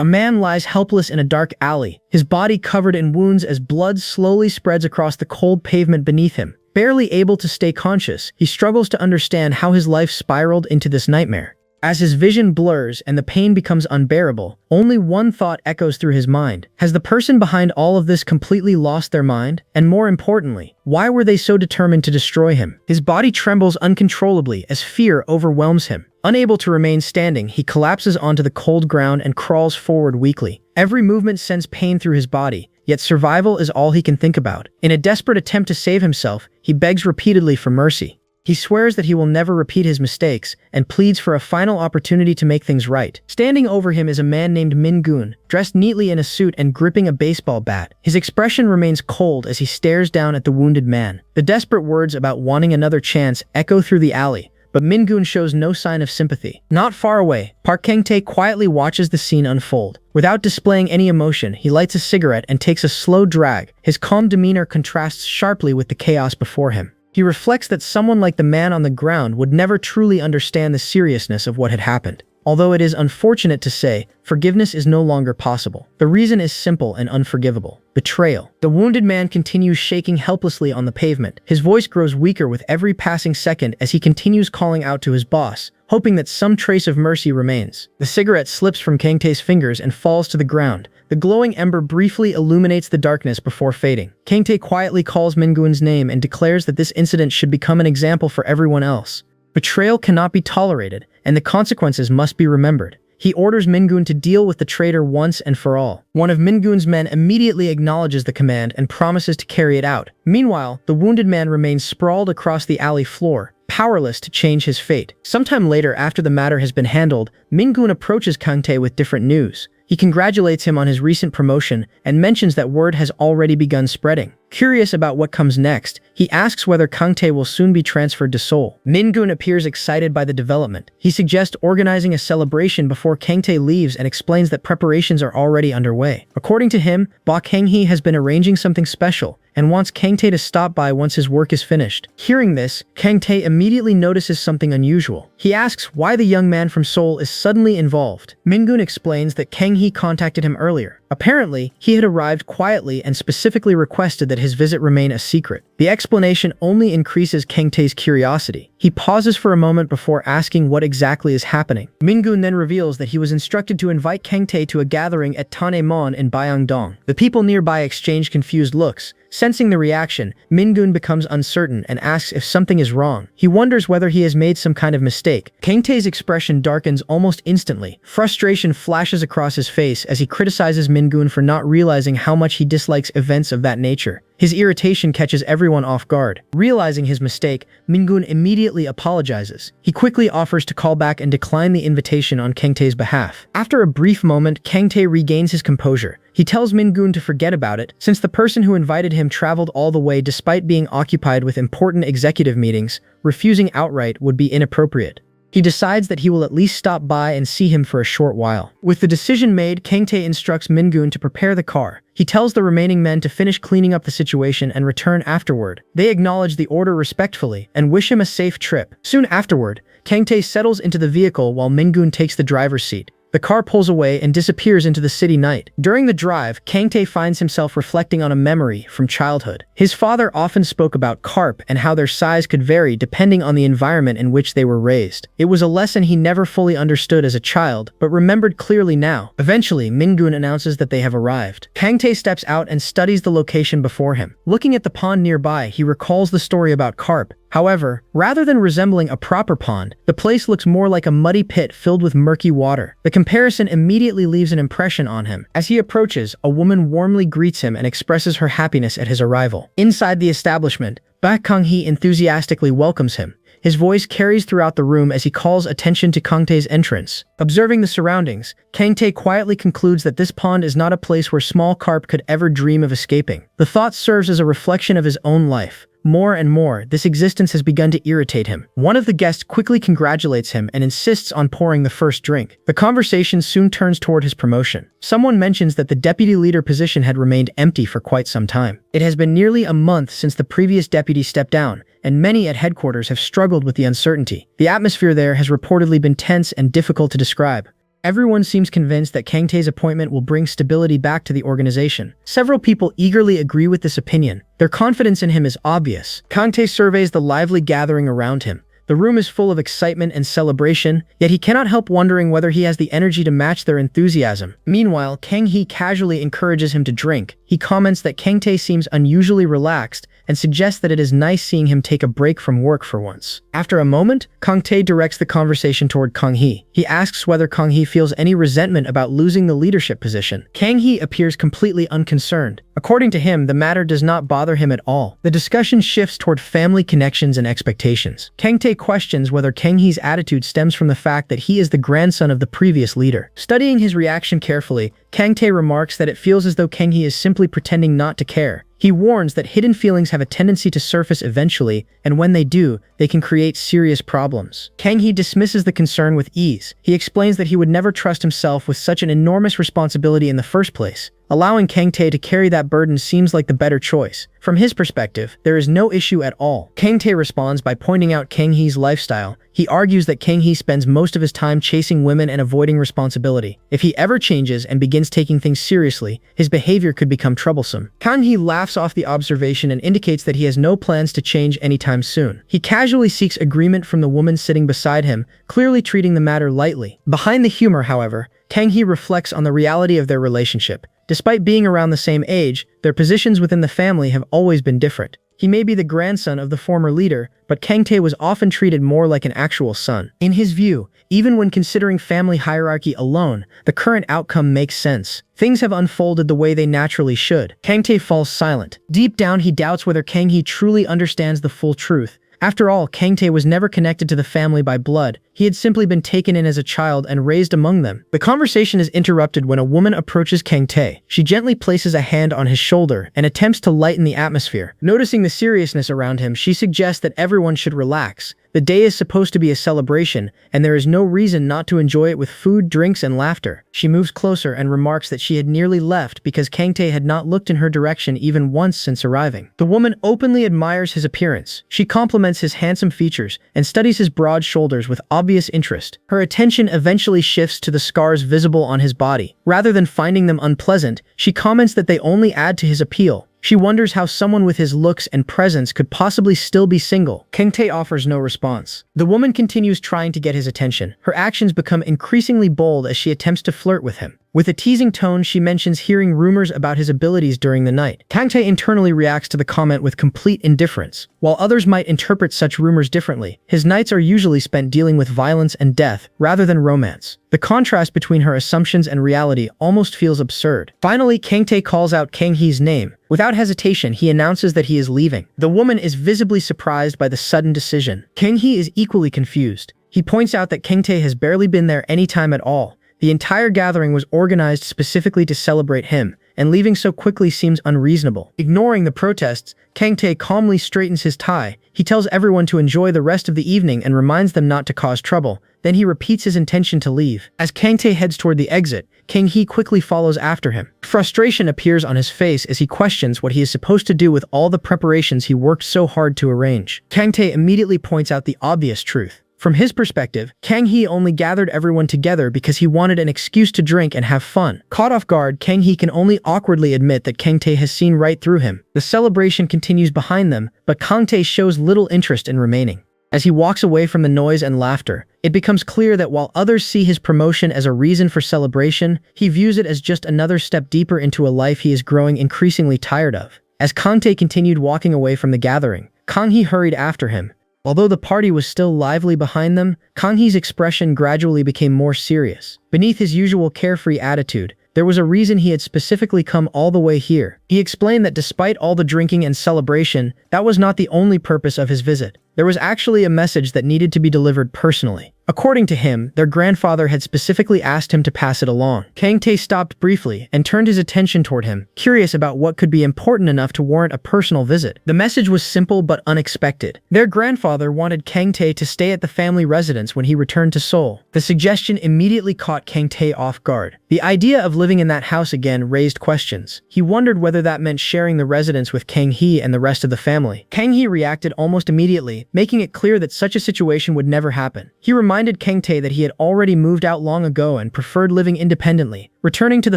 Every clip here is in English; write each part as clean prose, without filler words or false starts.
A man lies helpless in a dark alley, his body covered in wounds as blood slowly spreads across the cold pavement beneath him. Barely able to stay conscious, he struggles to understand how his life spiraled into this nightmare. As his vision blurs and the pain becomes unbearable, only one thought echoes through his mind. Has the person behind all of this completely lost their mind? And more importantly, why were they so determined to destroy him? His body trembles uncontrollably as fear overwhelms him. Unable to remain standing, he collapses onto the cold ground and crawls forward weakly. Every movement sends pain through his body, yet survival is all he can think about. In a desperate attempt to save himself, he begs repeatedly for mercy. He swears that he will never repeat his mistakes and pleads for a final opportunity to make things right. Standing over him is a man named Min-gun, dressed neatly in a suit and gripping a baseball bat. His expression remains cold as he stares down at the wounded man. The desperate words about wanting another chance echo through the alley, but Min-gun shows no sign of sympathy. Not far away, Park Kang-tae quietly watches the scene unfold. Without displaying any emotion, he lights a cigarette and takes a slow drag. His calm demeanor contrasts sharply with the chaos before him. He reflects that someone like the man on the ground would never truly understand the seriousness of what had happened. Although it is unfortunate to say, forgiveness is no longer possible. The reason is simple and unforgivable: betrayal. The wounded man continues shaking helplessly on the pavement. His voice grows weaker with every passing second as he continues calling out to his boss, hoping that some trace of mercy remains. The cigarette slips from Kang-tae's fingers and falls to the ground. The glowing ember briefly illuminates the darkness before fading. Kang-tae quietly calls Min-gun's name and declares that this incident should become an example for everyone else. Betrayal cannot be tolerated, and the consequences must be remembered. He orders Min-gun to deal with the traitor once and for all. One of Min-gun's men immediately acknowledges the command and promises to carry it out. Meanwhile, the wounded man remains sprawled across the alley floor, powerless to change his fate. Sometime later, after the matter has been handled, Min-gun approaches Kang-tae with different news. He congratulates him on his recent promotion and mentions that word has already begun spreading. Curious about what comes next, he asks whether Kang-tae will soon be transferred to Seoul. Min-gun appears excited by the development. He suggests organizing a celebration before Kang-tae leaves and explains that preparations are already underway. According to him, Ba Kang-hee has been arranging something special and wants Kang-tae to stop by once his work is finished. Hearing this, Kang-tae immediately notices something unusual. He asks why the young man from Seoul is suddenly involved. Min-gun explains that Kang-hee contacted him earlier. Apparently, he had arrived quietly and specifically requested that his visit remain a secret. The explanation only increases Kang-tae's curiosity. He pauses for a moment before asking what exactly is happening. Min-gun then reveals that he was instructed to invite Kang-tae to a gathering at Tanemon in Byongdong. The people nearby exchange confused looks. Sensing the reaction, Min-gun becomes uncertain and asks if something is wrong. He wonders whether he has made some kind of mistake. Kang-tae's expression darkens almost instantly. Frustration flashes across his face as he criticizes Min-gun for not realizing how much he dislikes events of that nature. His irritation catches everyone off guard. Realizing his mistake, Min-gun immediately apologizes. He quickly offers to call back and decline the invitation on Kang-tae's behalf. After a brief moment, Kang-tae regains his composure. He tells Min-gun to forget about it, since the person who invited him traveled all the way despite being occupied with important executive meetings. Refusing outright would be inappropriate. He decides that he will at least stop by and see him for a short while. With the decision made, Kang-tae instructs Min-gun to prepare the car. He tells the remaining men to finish cleaning up the situation and return afterward. They acknowledge the order respectfully and wish him a safe trip. Soon afterward, Kang-tae settles into the vehicle while Min-gun takes the driver's seat. The car pulls away and disappears into the city night. During the drive, Kang-tae finds himself reflecting on a memory from childhood. His father often spoke about carp and how their size could vary depending on the environment in which they were raised. It was a lesson he never fully understood as a child, but remembered clearly now. Eventually, Min-gun announces that they have arrived. Kang-tae steps out and studies the location before him. Looking at the pond nearby, he recalls the story about carp. However, rather than resembling a proper pond, the place looks more like a muddy pit filled with murky water. The comparison immediately leaves an impression on him. As he approaches, a woman warmly greets him and expresses her happiness at his arrival. Inside the establishment, Ba Kang-hee enthusiastically welcomes him. His voice carries throughout the room as he calls attention to Kang-tae's entrance. Observing the surroundings, Kang-tae quietly concludes that this pond is not a place where small carp could ever dream of escaping. The thought serves as a reflection of his own life. More and more, this existence has begun to irritate him. One of the guests quickly congratulates him and insists on pouring the first drink. The conversation soon turns toward his promotion. Someone mentions that the deputy leader position had remained empty for quite some time. It has been nearly a month since the previous deputy stepped down, and many at headquarters have struggled with the uncertainty. The atmosphere there has reportedly been tense and difficult to describe. Everyone seems convinced that Kang-tae's appointment will bring stability back to the organization. Several people eagerly agree with this opinion. Their confidence in him is obvious. Kang-tae surveys the lively gathering around him. The room is full of excitement and celebration, yet he cannot help wondering whether he has the energy to match their enthusiasm. Meanwhile, Kang-hee casually encourages him to drink. He comments that Kang-tae seems unusually relaxed and suggests that it is nice seeing him take a break from work for once. After a moment, Kang-tae directs the conversation toward Kang-hee. He asks whether Kang-hee feels any resentment about losing the leadership position. Kang-hee appears completely unconcerned. According to him, the matter does not bother him at all. The discussion shifts toward family connections and expectations. Kang-tae questions whether Kang-hee's attitude stems from the fact that he is the grandson of the previous leader. Studying his reaction carefully, Kang-tae remarks that it feels as though Kang-hee is simply pretending not to care. He warns that hidden feelings have a tendency to surface eventually, and when they do, they can create serious problems. Kang-hee dismisses the concern with ease. He explains that he would never trust himself with such an enormous responsibility in the first place. Allowing Kang-tae to carry that burden seems like the better choice. From his perspective, there is no issue at all. Kang-tae responds by pointing out Kang-hee's lifestyle. He argues that Kang-hee spends most of his time chasing women and avoiding responsibility. If he ever changes and begins taking things seriously, his behavior could become troublesome. Kang-hee laughs off the observation and indicates that he has no plans to change anytime soon. He casually seeks agreement from the woman sitting beside him, clearly treating the matter lightly. Behind the humor, however, Kang-hee reflects on the reality of their relationship. Despite being around the same age, their positions within the family have always been different. He may be the grandson of the former leader, but Kang-tae was often treated more like an actual son. In his view, even when considering family hierarchy alone, the current outcome makes sense. Things have unfolded the way they naturally should. Kang-tae falls silent. Deep down, he doubts whether Kang-hee truly understands the full truth. After all, Kang-tae was never connected to the family by blood. He had simply been taken in as a child and raised among them. The conversation is interrupted when a woman approaches Kang-tae. She gently places a hand on his shoulder and attempts to lighten the atmosphere. Noticing the seriousness around him, she suggests that everyone should relax. The day is supposed to be a celebration, and there is no reason not to enjoy it with food, drinks, and laughter. She moves closer and remarks that she had nearly left because Kang-tae had not looked in her direction even once since arriving. The woman openly admires his appearance. She compliments his handsome features and studies his broad shoulders with obvious interest. Her attention eventually shifts to the scars visible on his body. Rather than finding them unpleasant, she comments that they only add to his appeal. She wonders how someone with his looks and presence could possibly still be single. Kang-tae offers no response. The woman continues trying to get his attention. Her actions become increasingly bold as she attempts to flirt with him. With a teasing tone, she mentions hearing rumors about his abilities during the night. Kang-tae internally reacts to the comment with complete indifference. While others might interpret such rumors differently, his nights are usually spent dealing with violence and death rather than romance. The contrast between her assumptions and reality almost feels absurd. Finally, Kang-tae calls out Kang-hee's name. Without hesitation, he announces that he is leaving. The woman is visibly surprised by the sudden decision. Kang-hee is equally confused. He points out that Kang-tae has barely been there any time at all. The entire gathering was organized specifically to celebrate him, and leaving so quickly seems unreasonable. Ignoring the protests, Kang-tae calmly straightens his tie. He tells everyone to enjoy the rest of the evening and reminds them not to cause trouble. Then he repeats his intention to leave. As Kang-tae heads toward the exit, Kang-hee quickly follows after him. Frustration appears on his face as he questions what he is supposed to do with all the preparations he worked so hard to arrange. Kang-tae immediately points out the obvious truth. From his perspective, Kang-hee only gathered everyone together because he wanted an excuse to drink and have fun. Caught off guard, Kang-hee can only awkwardly admit that Kang-tae has seen right through him. The celebration continues behind them, but Kang-tae shows little interest in remaining. As he walks away from the noise and laughter, it becomes clear that while others see his promotion as a reason for celebration, he views it as just another step deeper into a life he is growing increasingly tired of. As Kang-tae continued walking away from the gathering, Kang-hee hurried after him. Although the party was still lively behind them, Kang-hee's expression gradually became more serious. Beneath his usual carefree attitude, there was a reason he had specifically come all the way here. He explained that despite all the drinking and celebration, that was not the only purpose of his visit. There was actually a message that needed to be delivered personally. According to him, their grandfather had specifically asked him to pass it along. Kang-tae stopped briefly and turned his attention toward him, curious about what could be important enough to warrant a personal visit. The message was simple but unexpected. Their grandfather wanted Kang-tae to stay at the family residence when he returned to Seoul. The suggestion immediately caught Kang-tae off guard. The idea of living in that house again raised questions. He wondered whether that meant sharing the residence with Kang-hee and the rest of the family. Kang-hee reacted almost immediately, making it clear that such a situation would never happen. He reminded reminded Kang-tae that he had already moved out long ago and preferred living independently. Returning to the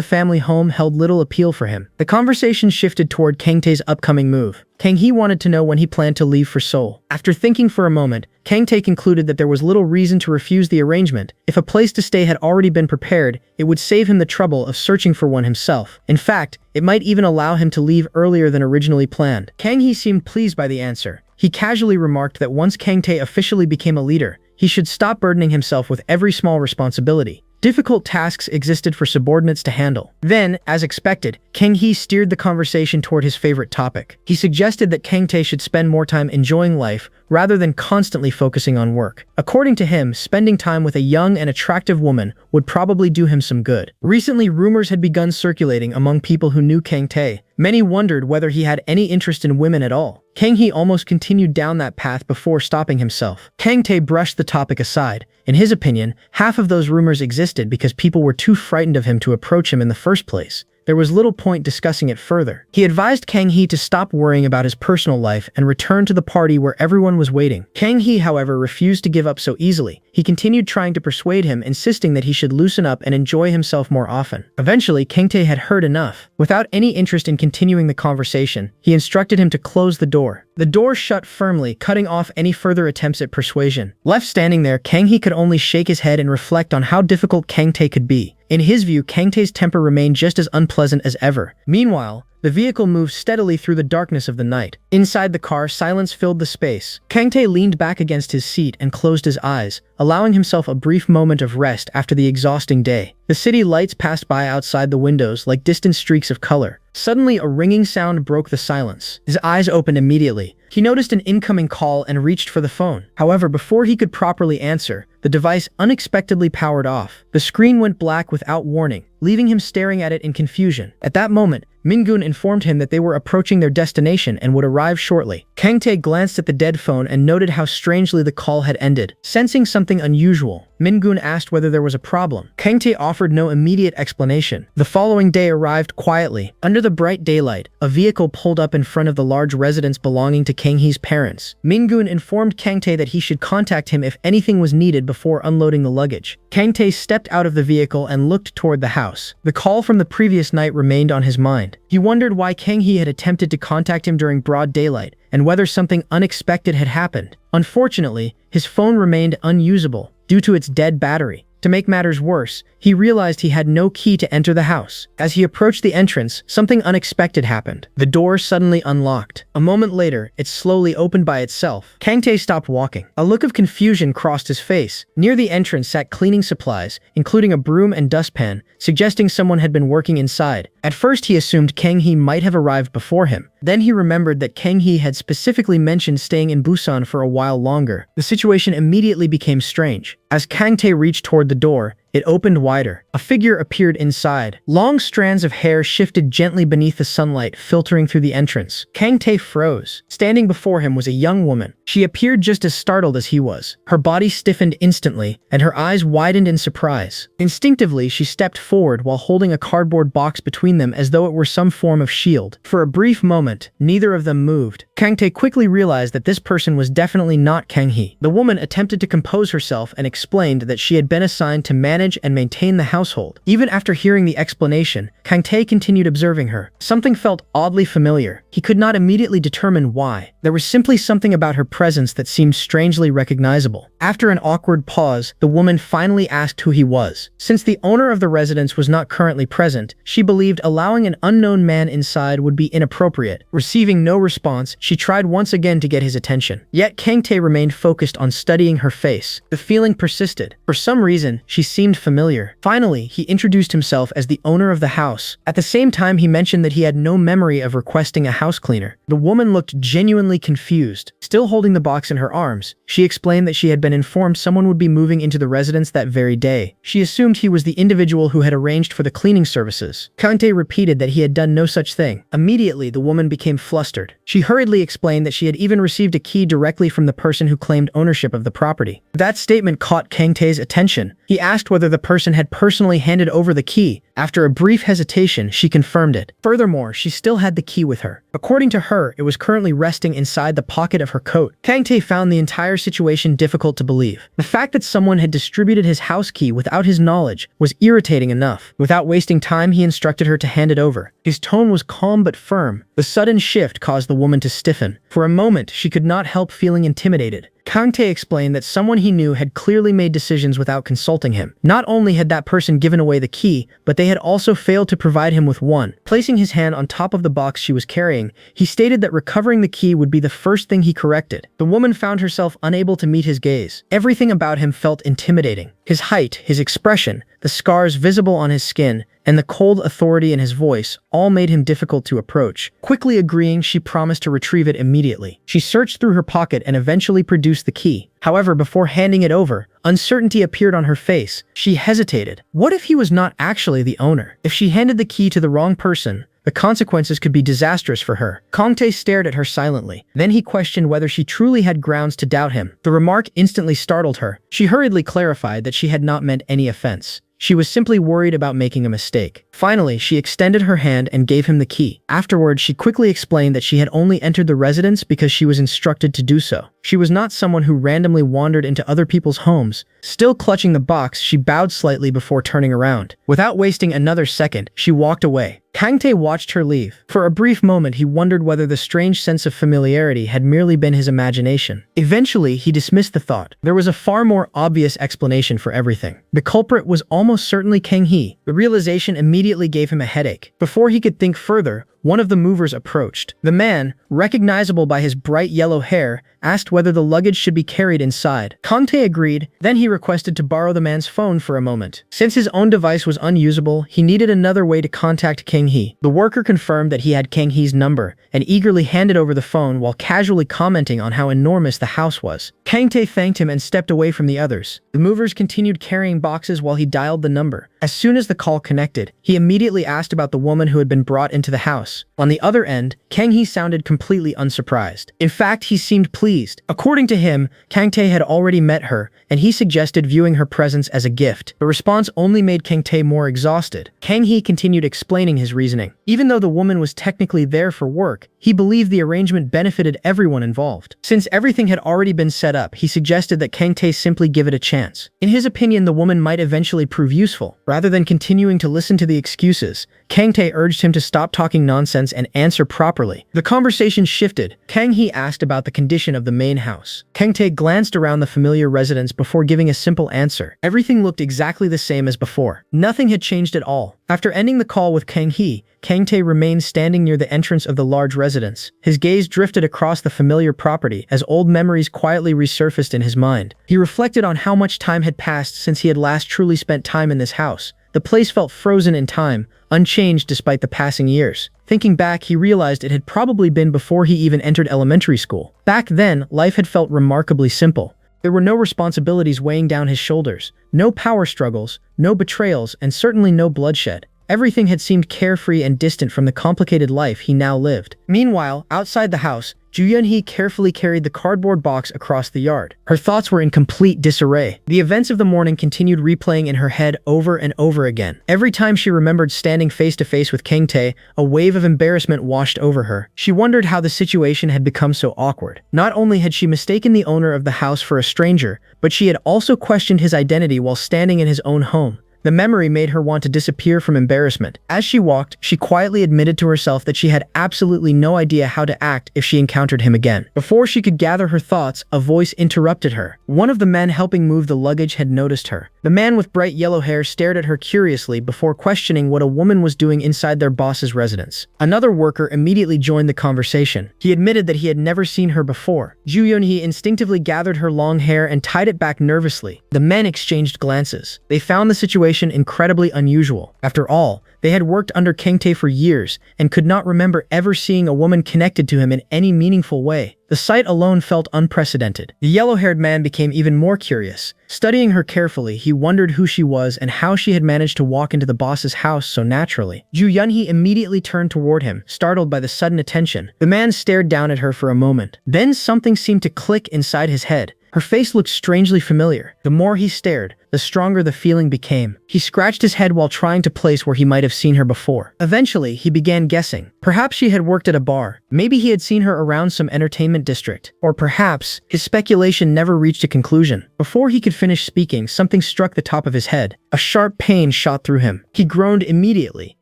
family home held little appeal for him. The conversation shifted toward Kang-tae's upcoming move. Kang-hee wanted to know when he planned to leave for Seoul. After thinking for a moment, Kang-tae concluded that there was little reason to refuse the arrangement. If a place to stay had already been prepared, it would save him the trouble of searching for one himself. In fact, it might even allow him to leave earlier than originally planned. Kang-hee seemed pleased by the answer. He casually remarked that once Kang-tae officially became a leader, he should stop burdening himself with every small responsibility. Difficult tasks existed for subordinates to handle. Then, as expected, Kang-hee steered the conversation toward his favorite topic. He suggested that Kang-tae should spend more time enjoying life rather than constantly focusing on work. According to him, spending time with a young and attractive woman would probably do him some good. Recently, rumors had begun circulating among people who knew Kang-tae. Many wondered whether he had any interest in women at all. Kang-hee almost continued down that path before stopping himself. Kang-tae brushed the topic aside. In his opinion, half of those rumors existed because people were too frightened of him to approach him in the first place. There was little point discussing it further. He advised Kang-hee to stop worrying about his personal life and return to the party where everyone was waiting. Kang-hee, however, refused to give up so easily. He continued trying to persuade him, insisting that he should loosen up and enjoy himself more often. Eventually, Kang-tae had heard enough. Without any interest in continuing the conversation, he instructed him to close the door. The door shut firmly, cutting off any further attempts at persuasion. Left standing there, Kang-hee could only shake his head and reflect on how difficult Kang-tae could be. In his view, Kang-tae's temper remained just as unpleasant as ever. Meanwhile, the vehicle moved steadily through the darkness of the night. Inside the car, silence filled the space. Kang-tae leaned back against his seat and closed his eyes, allowing himself a brief moment of rest after the exhausting day. The city lights passed by outside the windows like distant streaks of color. Suddenly, a ringing sound broke the silence. His eyes opened immediately. He noticed an incoming call and reached for the phone. However, before he could properly answer, the device unexpectedly powered off. The screen went black without warning, leaving him staring at it in confusion. At that moment, Min-gun informed him that they were approaching their destination and would arrive shortly. Kang-tae glanced at the dead phone and noted how strangely the call had ended. Sensing something unusual, Min-gun asked whether there was a problem. Kang-tae offered no immediate explanation. The following day arrived quietly. Under the bright daylight, a vehicle pulled up in front of the large residence belonging to Kang-hee's parents. Min-gun informed Kang-tae that he should contact him if anything was needed before unloading the luggage. Kang-tae stepped out of the vehicle and looked toward the house. The call from the previous night remained on his mind. He wondered why Kang-hee had attempted to contact him during broad daylight, and whether something unexpected had happened. Unfortunately, his phone remained unusable due to its dead battery. To make matters worse, he realized he had no key to enter the house. As he approached the entrance, something unexpected happened. The door suddenly unlocked. A moment later, it slowly opened by itself. Kang-tae stopped walking. A look of confusion crossed his face. Near the entrance sat cleaning supplies, including a broom and dustpan, suggesting someone had been working inside. At first, he assumed Kang-hee might have arrived before him. Then he remembered that Kang-hee had specifically mentioned staying in Busan for a while longer. The situation immediately became strange. As Kang-tae reached toward the door, it opened wider. A figure appeared inside. Long strands of hair shifted gently beneath the sunlight, filtering through the entrance. Kang-tae froze. Standing before him was a young woman. She appeared just as startled as he was. Her body stiffened instantly, and her eyes widened in surprise. Instinctively, she stepped forward while holding a cardboard box between them as though it were some form of shield. For a brief moment, neither of them moved. Kang-tae quickly realized that this person was definitely not Kang-hee. The woman attempted to compose herself and explained that she had been assigned to manage and maintain the household. Even after hearing the explanation, Kang-tae continued observing her. Something felt oddly familiar. He could not immediately determine why. There was simply something about her presence that seemed strangely recognizable. After an awkward pause, the woman finally asked who he was. Since the owner of the residence was not currently present, she believed allowing an unknown man inside would be inappropriate. Receiving no response, she tried once again to get his attention. Yet Kang-tae remained focused on studying her face. The feeling persisted. For some reason, she seemed familiar. Finally, he introduced himself as the owner of the house. At the same time, he mentioned that he had no memory of requesting a house cleaner. The woman looked genuinely confused. Still holding the box in her arms, she explained that she had been informed someone would be moving into the residence that very day. She assumed he was the individual who had arranged for the cleaning services. Kang-tae repeated that he had done no such thing. Immediately, the woman became flustered. She hurriedly explained that she had even received a key directly from the person who claimed ownership of the property. That statement caught Kang-tae's attention. He asked whether the person had personally handed over the key. After a brief hesitation, she confirmed it. Furthermore, she still had the key with her. According to her, it was currently resting inside the pocket of her coat. Kang-tae found the entire situation difficult to to believe. The fact that someone had distributed his house key without his knowledge was irritating enough. Without wasting time, he instructed her to hand it over. His tone was calm but firm. The sudden shift caused the woman to stiffen. For a moment, she could not help feeling intimidated. Kang-tae explained that someone he knew had clearly made decisions without consulting him. Not only had that person given away the key, but they had also failed to provide him with one. Placing his hand on top of the box she was carrying, he stated that recovering the key would be the first thing he corrected. The woman found herself unable to meet his gaze. Everything about him felt intimidating. His height, his expression, the scars visible on his skin, and the cold authority in his voice all made him difficult to approach. Quickly agreeing, she promised to retrieve it immediately. She searched through her pocket and eventually produced the key. However, before handing it over, uncertainty appeared on her face. She hesitated. What if he was not actually the owner? If she handed the key to the wrong person, the consequences could be disastrous for her. Kang-tae stared at her silently. Then he questioned whether she truly had grounds to doubt him. The remark instantly startled her. She hurriedly clarified that she had not meant any offense. She was simply worried about making a mistake. Finally, she extended her hand and gave him the key. Afterwards, she quickly explained that she had only entered the residence because she was instructed to do so. She was not someone who randomly wandered into other people's homes. Still clutching the box, she bowed slightly before turning around. Without wasting another second, she walked away. Kang-tae watched her leave. For a brief moment, he wondered whether the strange sense of familiarity had merely been his imagination. Eventually, he dismissed the thought. There was a far more obvious explanation for everything. The culprit was almost certainly Kang-hee. The realization immediately gave him a headache. Before he could think further, one of the movers approached. The man, recognizable by his bright yellow hair, asked whether the luggage should be carried inside. Kang-tae agreed, then he requested to borrow the man's phone for a moment. Since his own device was unusable, he needed another way to contact Kang-hee. The worker confirmed that he had Kang-hee's number and eagerly handed over the phone while casually commenting on how enormous the house was. Kang-tae thanked him and stepped away from the others. The movers continued carrying boxes while he dialed the number. As soon as the call connected, he immediately asked about the woman who had been brought into the house. On the other end, Kang-hee sounded completely unsurprised. In fact, he seemed pleased. According to him, Kang-tae had already met her, and he suggested viewing her presence as a gift. The response only made Kang-tae more exhausted. Kang-hee continued explaining his reasoning. Even though the woman was technically there for work, he believed the arrangement benefited everyone involved. Since everything had already been set up, he suggested that Kang-tae simply give it a chance. In his opinion, the woman might eventually prove useful. Rather than continuing to listen to the excuses, Kang-tae urged him to stop talking nonsense and answer properly. The conversation shifted. Kang-hee asked about the condition of the main house. Kang-tae glanced around the familiar residence before giving a simple answer. Everything looked exactly the same as before. Nothing had changed at all. After ending the call with Kang-hee, Kang-tae remained standing near the entrance of the large residence. His gaze drifted across the familiar property as old memories quietly resurfaced in his mind. He reflected on how much time had passed since he had last truly spent time in this house. The place felt frozen in time, unchanged despite the passing years. Thinking back, he realized it had probably been before he even entered elementary school. Back then, life had felt remarkably simple. There were no responsibilities weighing down his shoulders, no power struggles, no betrayals, and certainly no bloodshed. Everything had seemed carefree and distant from the complicated life he now lived. Meanwhile, outside the house, Joo Yeon-hee carefully carried the cardboard box across the yard. Her thoughts were in complete disarray. The events of the morning continued replaying in her head over and over again. Every time she remembered standing face to face with Kang-tae, a wave of embarrassment washed over her. She wondered how the situation had become so awkward. Not only had she mistaken the owner of the house for a stranger, but she had also questioned his identity while standing in his own home. The memory made her want to disappear from embarrassment. As she walked, she quietly admitted to herself that she had absolutely no idea how to act if she encountered him again. Before she could gather her thoughts, a voice interrupted her. One of the men helping move the luggage had noticed her. The man with bright yellow hair stared at her curiously before questioning what a woman was doing inside their boss's residence. Another worker immediately joined the conversation. He admitted that he had never seen her before. Joo Yeon-hee instinctively gathered her long hair and tied it back nervously. The men exchanged glances. They found the situation incredibly unusual. After all, they had worked under Kang-tae for years and could not remember ever seeing a woman connected to him in any meaningful way. The sight alone felt unprecedented. The yellow-haired man became even more curious. Studying her carefully, he wondered who she was and how she had managed to walk into the boss's house so naturally. Joo Yeon-hee immediately turned toward him, startled by the sudden attention. The man stared down at her for a moment. Then something seemed to click inside his head. Her face looked strangely familiar. The more he stared, the stronger the feeling became. He scratched his head while trying to place where he might have seen her before. Eventually, he began guessing. Perhaps she had worked at a bar. Maybe he had seen her around some entertainment district. Or perhaps his speculation never reached a conclusion. Before he could finish speaking, something struck the top of his head. A sharp pain shot through him. He groaned immediately.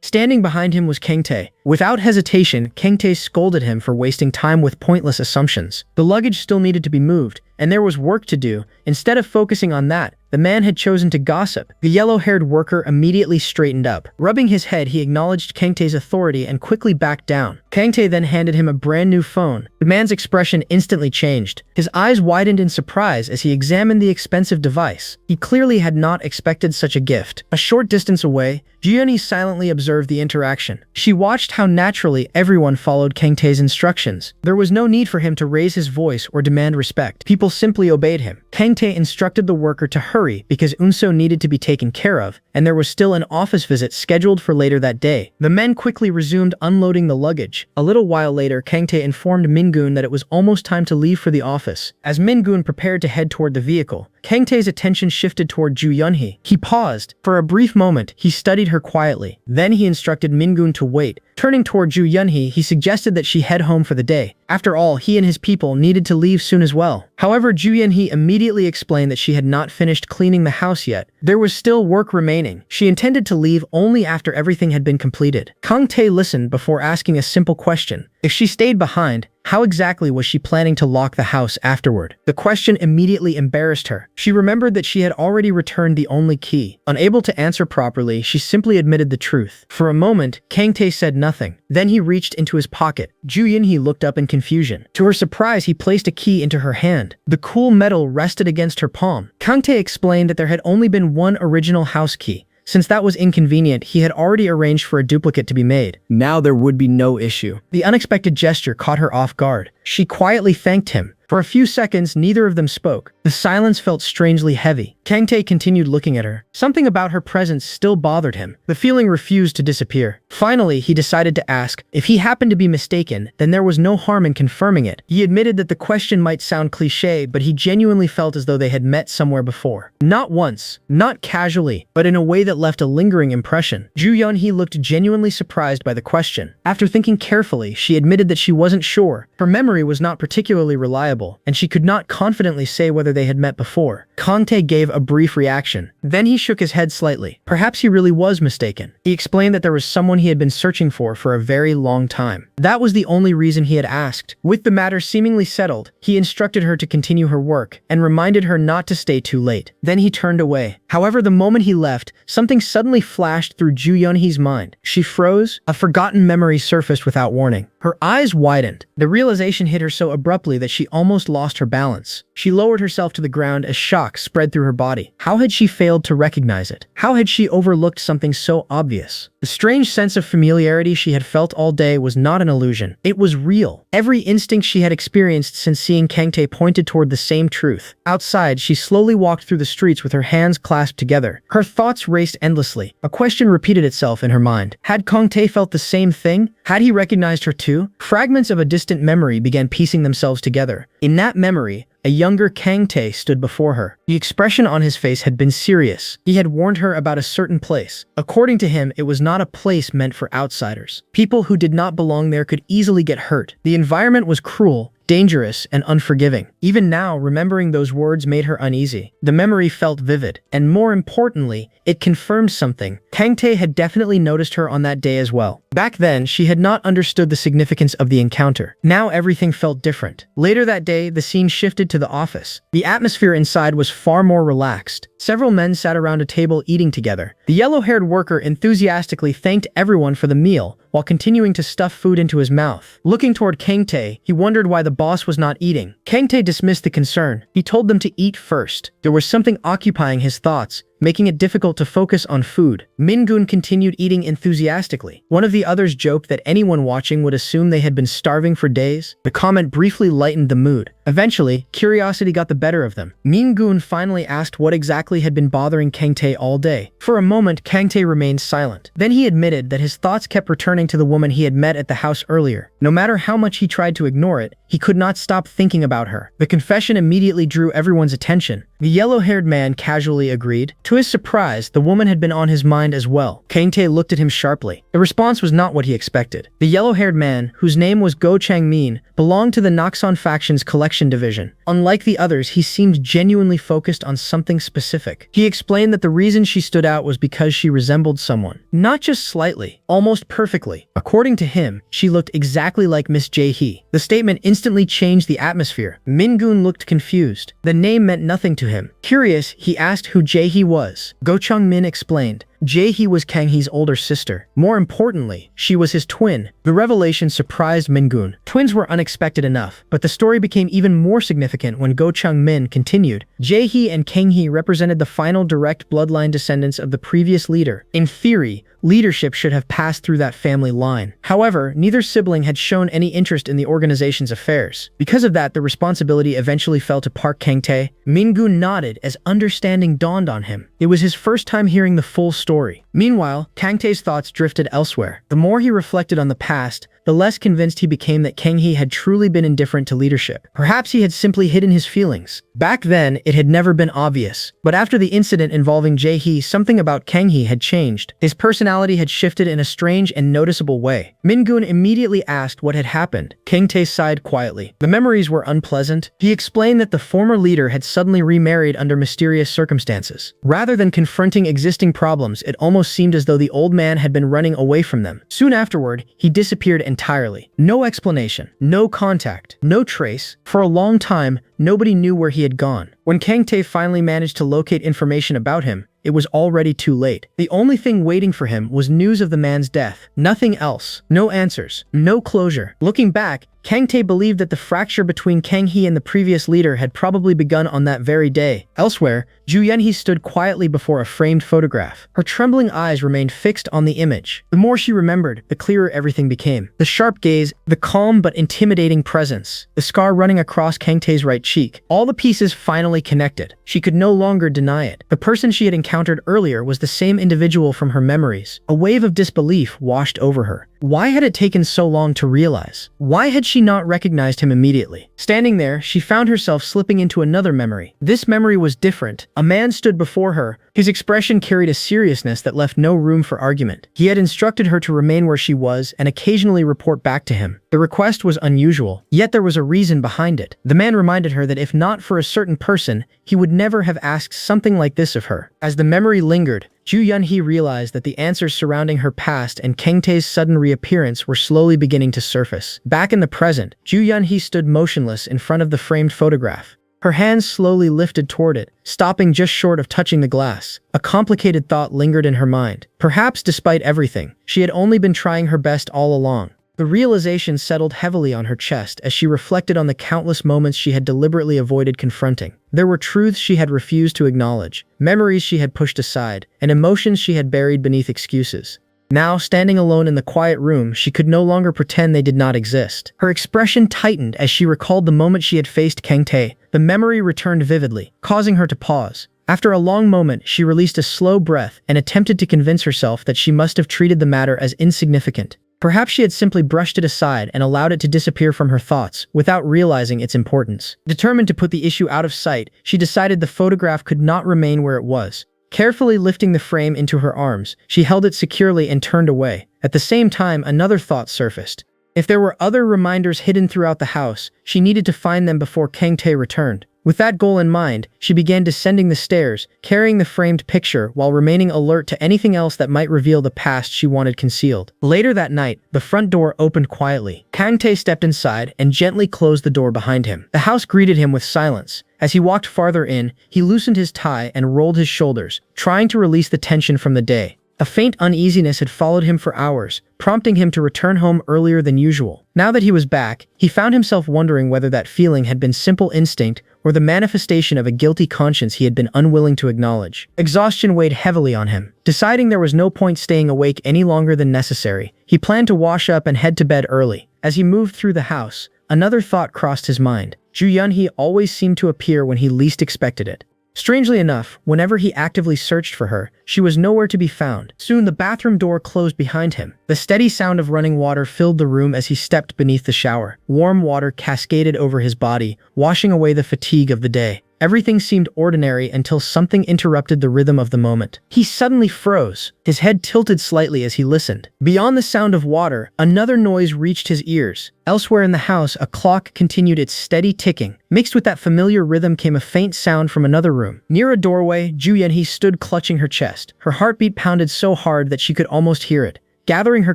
Standing behind him was Kang-tae. Without hesitation, Kang-tae scolded him for wasting time with pointless assumptions. The luggage still needed to be moved, and there was work to do. Instead of focusing on that, the man had chosen to gossip. The yellow-haired worker immediately straightened up. Rubbing his head, he acknowledged Kang-tae's authority and quickly backed down. Kang-tae then handed him a brand new phone. The man's expression instantly changed. His eyes widened in surprise as he examined the expensive device. He clearly had not expected such a gift. A short distance away, Joo Yeon-hee silently observed the interaction. She watched how naturally everyone followed Kang-tae's instructions. There was no need for him to raise his voice or demand respect. People simply obeyed him. Kang-tae instructed the worker to hurry because Unso needed to be taken care of, and there was still an office visit scheduled for later that day. The men quickly resumed unloading the luggage. A little while later, Kang-tae informed Min-gun that it was almost time to leave for the office. As Min-gun prepared to head toward the vehicle, Kang-tae's attention shifted toward Joo Yeon-hee. He paused. For a brief moment, he studied her quietly. Then he instructed Min-gun to wait. Turning toward Joo Yeon-hee, he suggested that she head home for the day. After all, he and his people needed to leave soon as well. However, Joo Yeon-hee immediately explained that she had not finished cleaning the house yet. There was still work remaining. She intended to leave only after everything had been completed. Kang-tae listened before asking a simple question. If she stayed behind, how exactly was she planning to lock the house afterward? The question immediately embarrassed her. She remembered that she had already returned the only key. Unable to answer properly, she simply admitted the truth. For a moment, Kang-tae said nothing. Then he reached into his pocket. Joo Yeon-hee looked up in confusion. To her surprise, he placed a key into her hand. The cool metal rested against her palm. Kang-tae explained that there had only been one original house key. Since that was inconvenient, he had already arranged for a duplicate to be made. Now there would be no issue. The unexpected gesture caught her off guard. She quietly thanked him. For a few seconds, neither of them spoke. The silence felt strangely heavy. Kang-tae continued looking at her. Something about her presence still bothered him. The feeling refused to disappear. Finally, he decided to ask. If he happened to be mistaken, then there was no harm in confirming it. He admitted that the question might sound cliché, but he genuinely felt as though they had met somewhere before. Not once, not casually, but in a way that left a lingering impression. Joo Yeon-hee looked genuinely surprised by the question. After thinking carefully, she admitted that she wasn't sure. Her memory was not particularly reliable, and she could not confidently say whether they had met before. Kang-tae gave a brief reaction. Then he shook his head slightly. Perhaps he really was mistaken. He explained that there was someone he had been searching for a very long time. That was the only reason he had asked. With the matter seemingly settled, he instructed her to continue her work and reminded her not to stay too late. Then he turned away. However, the moment he left, something suddenly flashed through Joo Yeon-hee's mind. She froze. A forgotten memory surfaced without warning. Her eyes widened. The realization hit her so abruptly that she almost lost her balance. She lowered herself to the ground as shock spread through her body. How had she failed to recognize it? How had she overlooked something so obvious? The strange sense of familiarity she had felt all day was not an illusion. It was real. Every instinct she had experienced since seeing Kang-tae pointed toward the same truth. Outside, she slowly walked through the streets with her hands clasped together. Her thoughts raced endlessly. A question repeated itself in her mind. Had Kang-tae felt the same thing? Had he recognized her too? Fragments of a distant memory began piecing themselves together. In that memory, a younger Kang-tae stood before her. The expression on his face had been serious. He had warned her about a certain place. According to him, it was not a place meant for outsiders. People who did not belong there could easily get hurt. The environment was cruel, dangerous, and unforgiving. Even now, remembering those words made her uneasy. The memory felt vivid, and more importantly, it confirmed something. Kang-tae had definitely noticed her on that day as well. Back then, she had not understood the significance of the encounter. Now everything felt different. Later that day, the scene shifted to the office. The atmosphere inside was far more relaxed. Several men sat around a table eating together. The yellow-haired worker enthusiastically thanked everyone for the meal, while continuing to stuff food into his mouth. Looking toward Kang-tae, he wondered why the boss was not eating. Kang-tae dismissed the concern. He told them to eat first. There was something occupying his thoughts, making it difficult to focus on food. Min-gun continued eating enthusiastically. One of the others joked that anyone watching would assume they had been starving for days. The comment briefly lightened the mood. Eventually, curiosity got the better of them. Min-gun finally asked what exactly had been bothering Kang-tae all day. For a moment, Kang-tae remained silent. Then he admitted that his thoughts kept returning to the woman he had met at the house earlier. No matter how much he tried to ignore it, he could not stop thinking about her. The confession immediately drew everyone's attention. The yellow-haired man casually agreed. To his surprise, the woman had been on his mind as well. Kang-tae looked at him sharply. The response was not what he expected. The yellow-haired man, whose name was Go Chang-min, belonged to the Naksan faction's collection division. Unlike the others, he seemed genuinely focused on something specific. He explained that the reason she stood out was because she resembled someone. Not just slightly, almost perfectly. According to him, she looked exactly like Miss Jae-hee. The statement instantly changed the atmosphere. Min-gun looked confused. The name meant nothing to him. Curious, he asked who Jae-hee was. Go Chang-min explained. Jae-hee was Kang-hee's older sister. More importantly, she was his twin. The revelation surprised Min-gun. Twins were unexpected enough, but the story became even more significant when Go Chang-min continued. Jae-hee and Kang-hee represented the final direct bloodline descendants of the previous leader. In theory, leadership should have passed through that family line. However, neither sibling had shown any interest in the organization's affairs. Because of that, the responsibility eventually fell to Park Kang-tae. Min-gun nodded as understanding dawned on him. It was his first time hearing the full story. Meanwhile, Kang-tae's thoughts drifted elsewhere. The more he reflected on the past, the less convinced he became that Kang-hee had truly been indifferent to leadership. Perhaps he had simply hidden his feelings. Back then, it had never been obvious. But after the incident involving Jae-hee, something about Kang-hee had changed. His personality had shifted in a strange and noticeable way. Min-gun immediately asked what had happened. Kang-tae sighed quietly. The memories were unpleasant. He explained that the former leader had suddenly remarried under mysterious circumstances. Rather than confronting existing problems, it almost seemed as though the old man had been running away from them. Soon afterward, he disappeared entirely. No explanation, no contact, no trace. For a long time, nobody knew where he had gone. When Kang-tae finally managed to locate information about him, it was already too late. The only thing waiting for him was news of the man's death. Nothing else. No answers. No closure. Looking back, Kang-tae believed that the fracture between Kang-hee and the previous leader had probably begun on that very day. Elsewhere, Joo Yeon-hee stood quietly before a framed photograph. Her trembling eyes remained fixed on the image. The more she remembered, the clearer everything became. The sharp gaze, the calm but intimidating presence, the scar running across Kang-tae's right cheek. All the pieces finally connected. She could no longer deny it. The person she had encountered earlier was the same individual from her memories. A wave of disbelief washed over her. Why had it taken so long to realize? Why had she not recognized him immediately? Standing there, she found herself slipping into another memory. This memory was different. A man stood before her. His expression carried a seriousness that left no room for argument. He had instructed her to remain where she was and occasionally report back to him. The request was unusual, yet there was a reason behind it. The man reminded her that if not for a certain person, he would never have asked something like this of her. As the memory lingered, Joo Yeon-hee realized that the answers surrounding her past and Kang-tae's sudden reappearance were slowly beginning to surface. Back in the present, Joo Yeon-hee stood motionless in front of the framed photograph. Her hands slowly lifted toward it, stopping just short of touching the glass. A complicated thought lingered in her mind. Perhaps despite everything, she had only been trying her best all along. The realization settled heavily on her chest as she reflected on the countless moments she had deliberately avoided confronting. There were truths she had refused to acknowledge, memories she had pushed aside, and emotions she had buried beneath excuses. Now, standing alone in the quiet room, she could no longer pretend they did not exist. Her expression tightened as she recalled the moment she had faced Kang-tae. The memory returned vividly, causing her to pause. After a long moment, she released a slow breath and attempted to convince herself that she must have treated the matter as insignificant. Perhaps she had simply brushed it aside and allowed it to disappear from her thoughts, without realizing its importance. Determined to put the issue out of sight, she decided the photograph could not remain where it was. Carefully lifting the frame into her arms, she held it securely and turned away. At the same time, another thought surfaced. If there were other reminders hidden throughout the house, she needed to find them before Kang-tae returned. With that goal in mind, she began descending the stairs, carrying the framed picture while remaining alert to anything else that might reveal the past she wanted concealed. Later that night, the front door opened quietly. Kang-tae stepped inside and gently closed the door behind him. The house greeted him with silence. As he walked farther in, he loosened his tie and rolled his shoulders, trying to release the tension from the day. A faint uneasiness had followed him for hours, prompting him to return home earlier than usual. Now that he was back, he found himself wondering whether that feeling had been simple instinct or the manifestation of a guilty conscience he had been unwilling to acknowledge. Exhaustion weighed heavily on him. Deciding there was no point staying awake any longer than necessary, he planned to wash up and head to bed early. As he moved through the house, another thought crossed his mind. Joo Yeon-hee always seemed to appear when he least expected it. Strangely enough, whenever he actively searched for her, she was nowhere to be found. Soon the bathroom door closed behind him. The steady sound of running water filled the room as he stepped beneath the shower. Warm water cascaded over his body, washing away the fatigue of the day. Everything seemed ordinary until something interrupted the rhythm of the moment. He suddenly froze, his head tilted slightly as he listened. Beyond the sound of water, another noise reached his ears. Elsewhere in the house, a clock continued its steady ticking. Mixed with that familiar rhythm came a faint sound from another room. Near a doorway, Joo Yeon-hee stood clutching her chest. Her heartbeat pounded so hard that she could almost hear it. Gathering her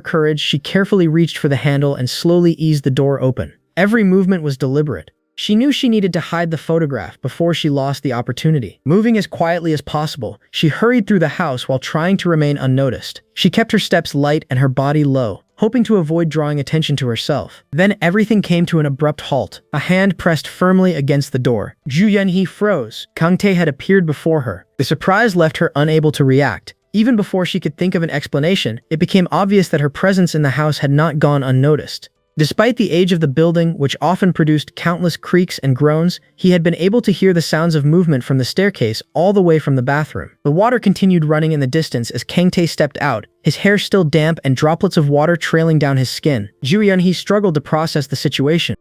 courage, she carefully reached for the handle and slowly eased the door open. Every movement was deliberate. She knew she needed to hide the photograph before she lost the opportunity. Moving as quietly as possible, she hurried through the house while trying to remain unnoticed. She kept her steps light and her body low, hoping to avoid drawing attention to herself. Then everything came to an abrupt halt. A hand pressed firmly against the door. Joo Yeon-hee froze. Kang-tae had appeared before her. The surprise left her unable to react. Even before she could think of an explanation, it became obvious that her presence in the house had not gone unnoticed. Despite the age of the building, which often produced countless creaks and groans, he had been able to hear the sounds of movement from the staircase all the way from the bathroom. The water continued running in the distance as Kang-tae stepped out, his hair still damp and droplets of water trailing down his skin. Joo Yeon-hee struggled to process the situation.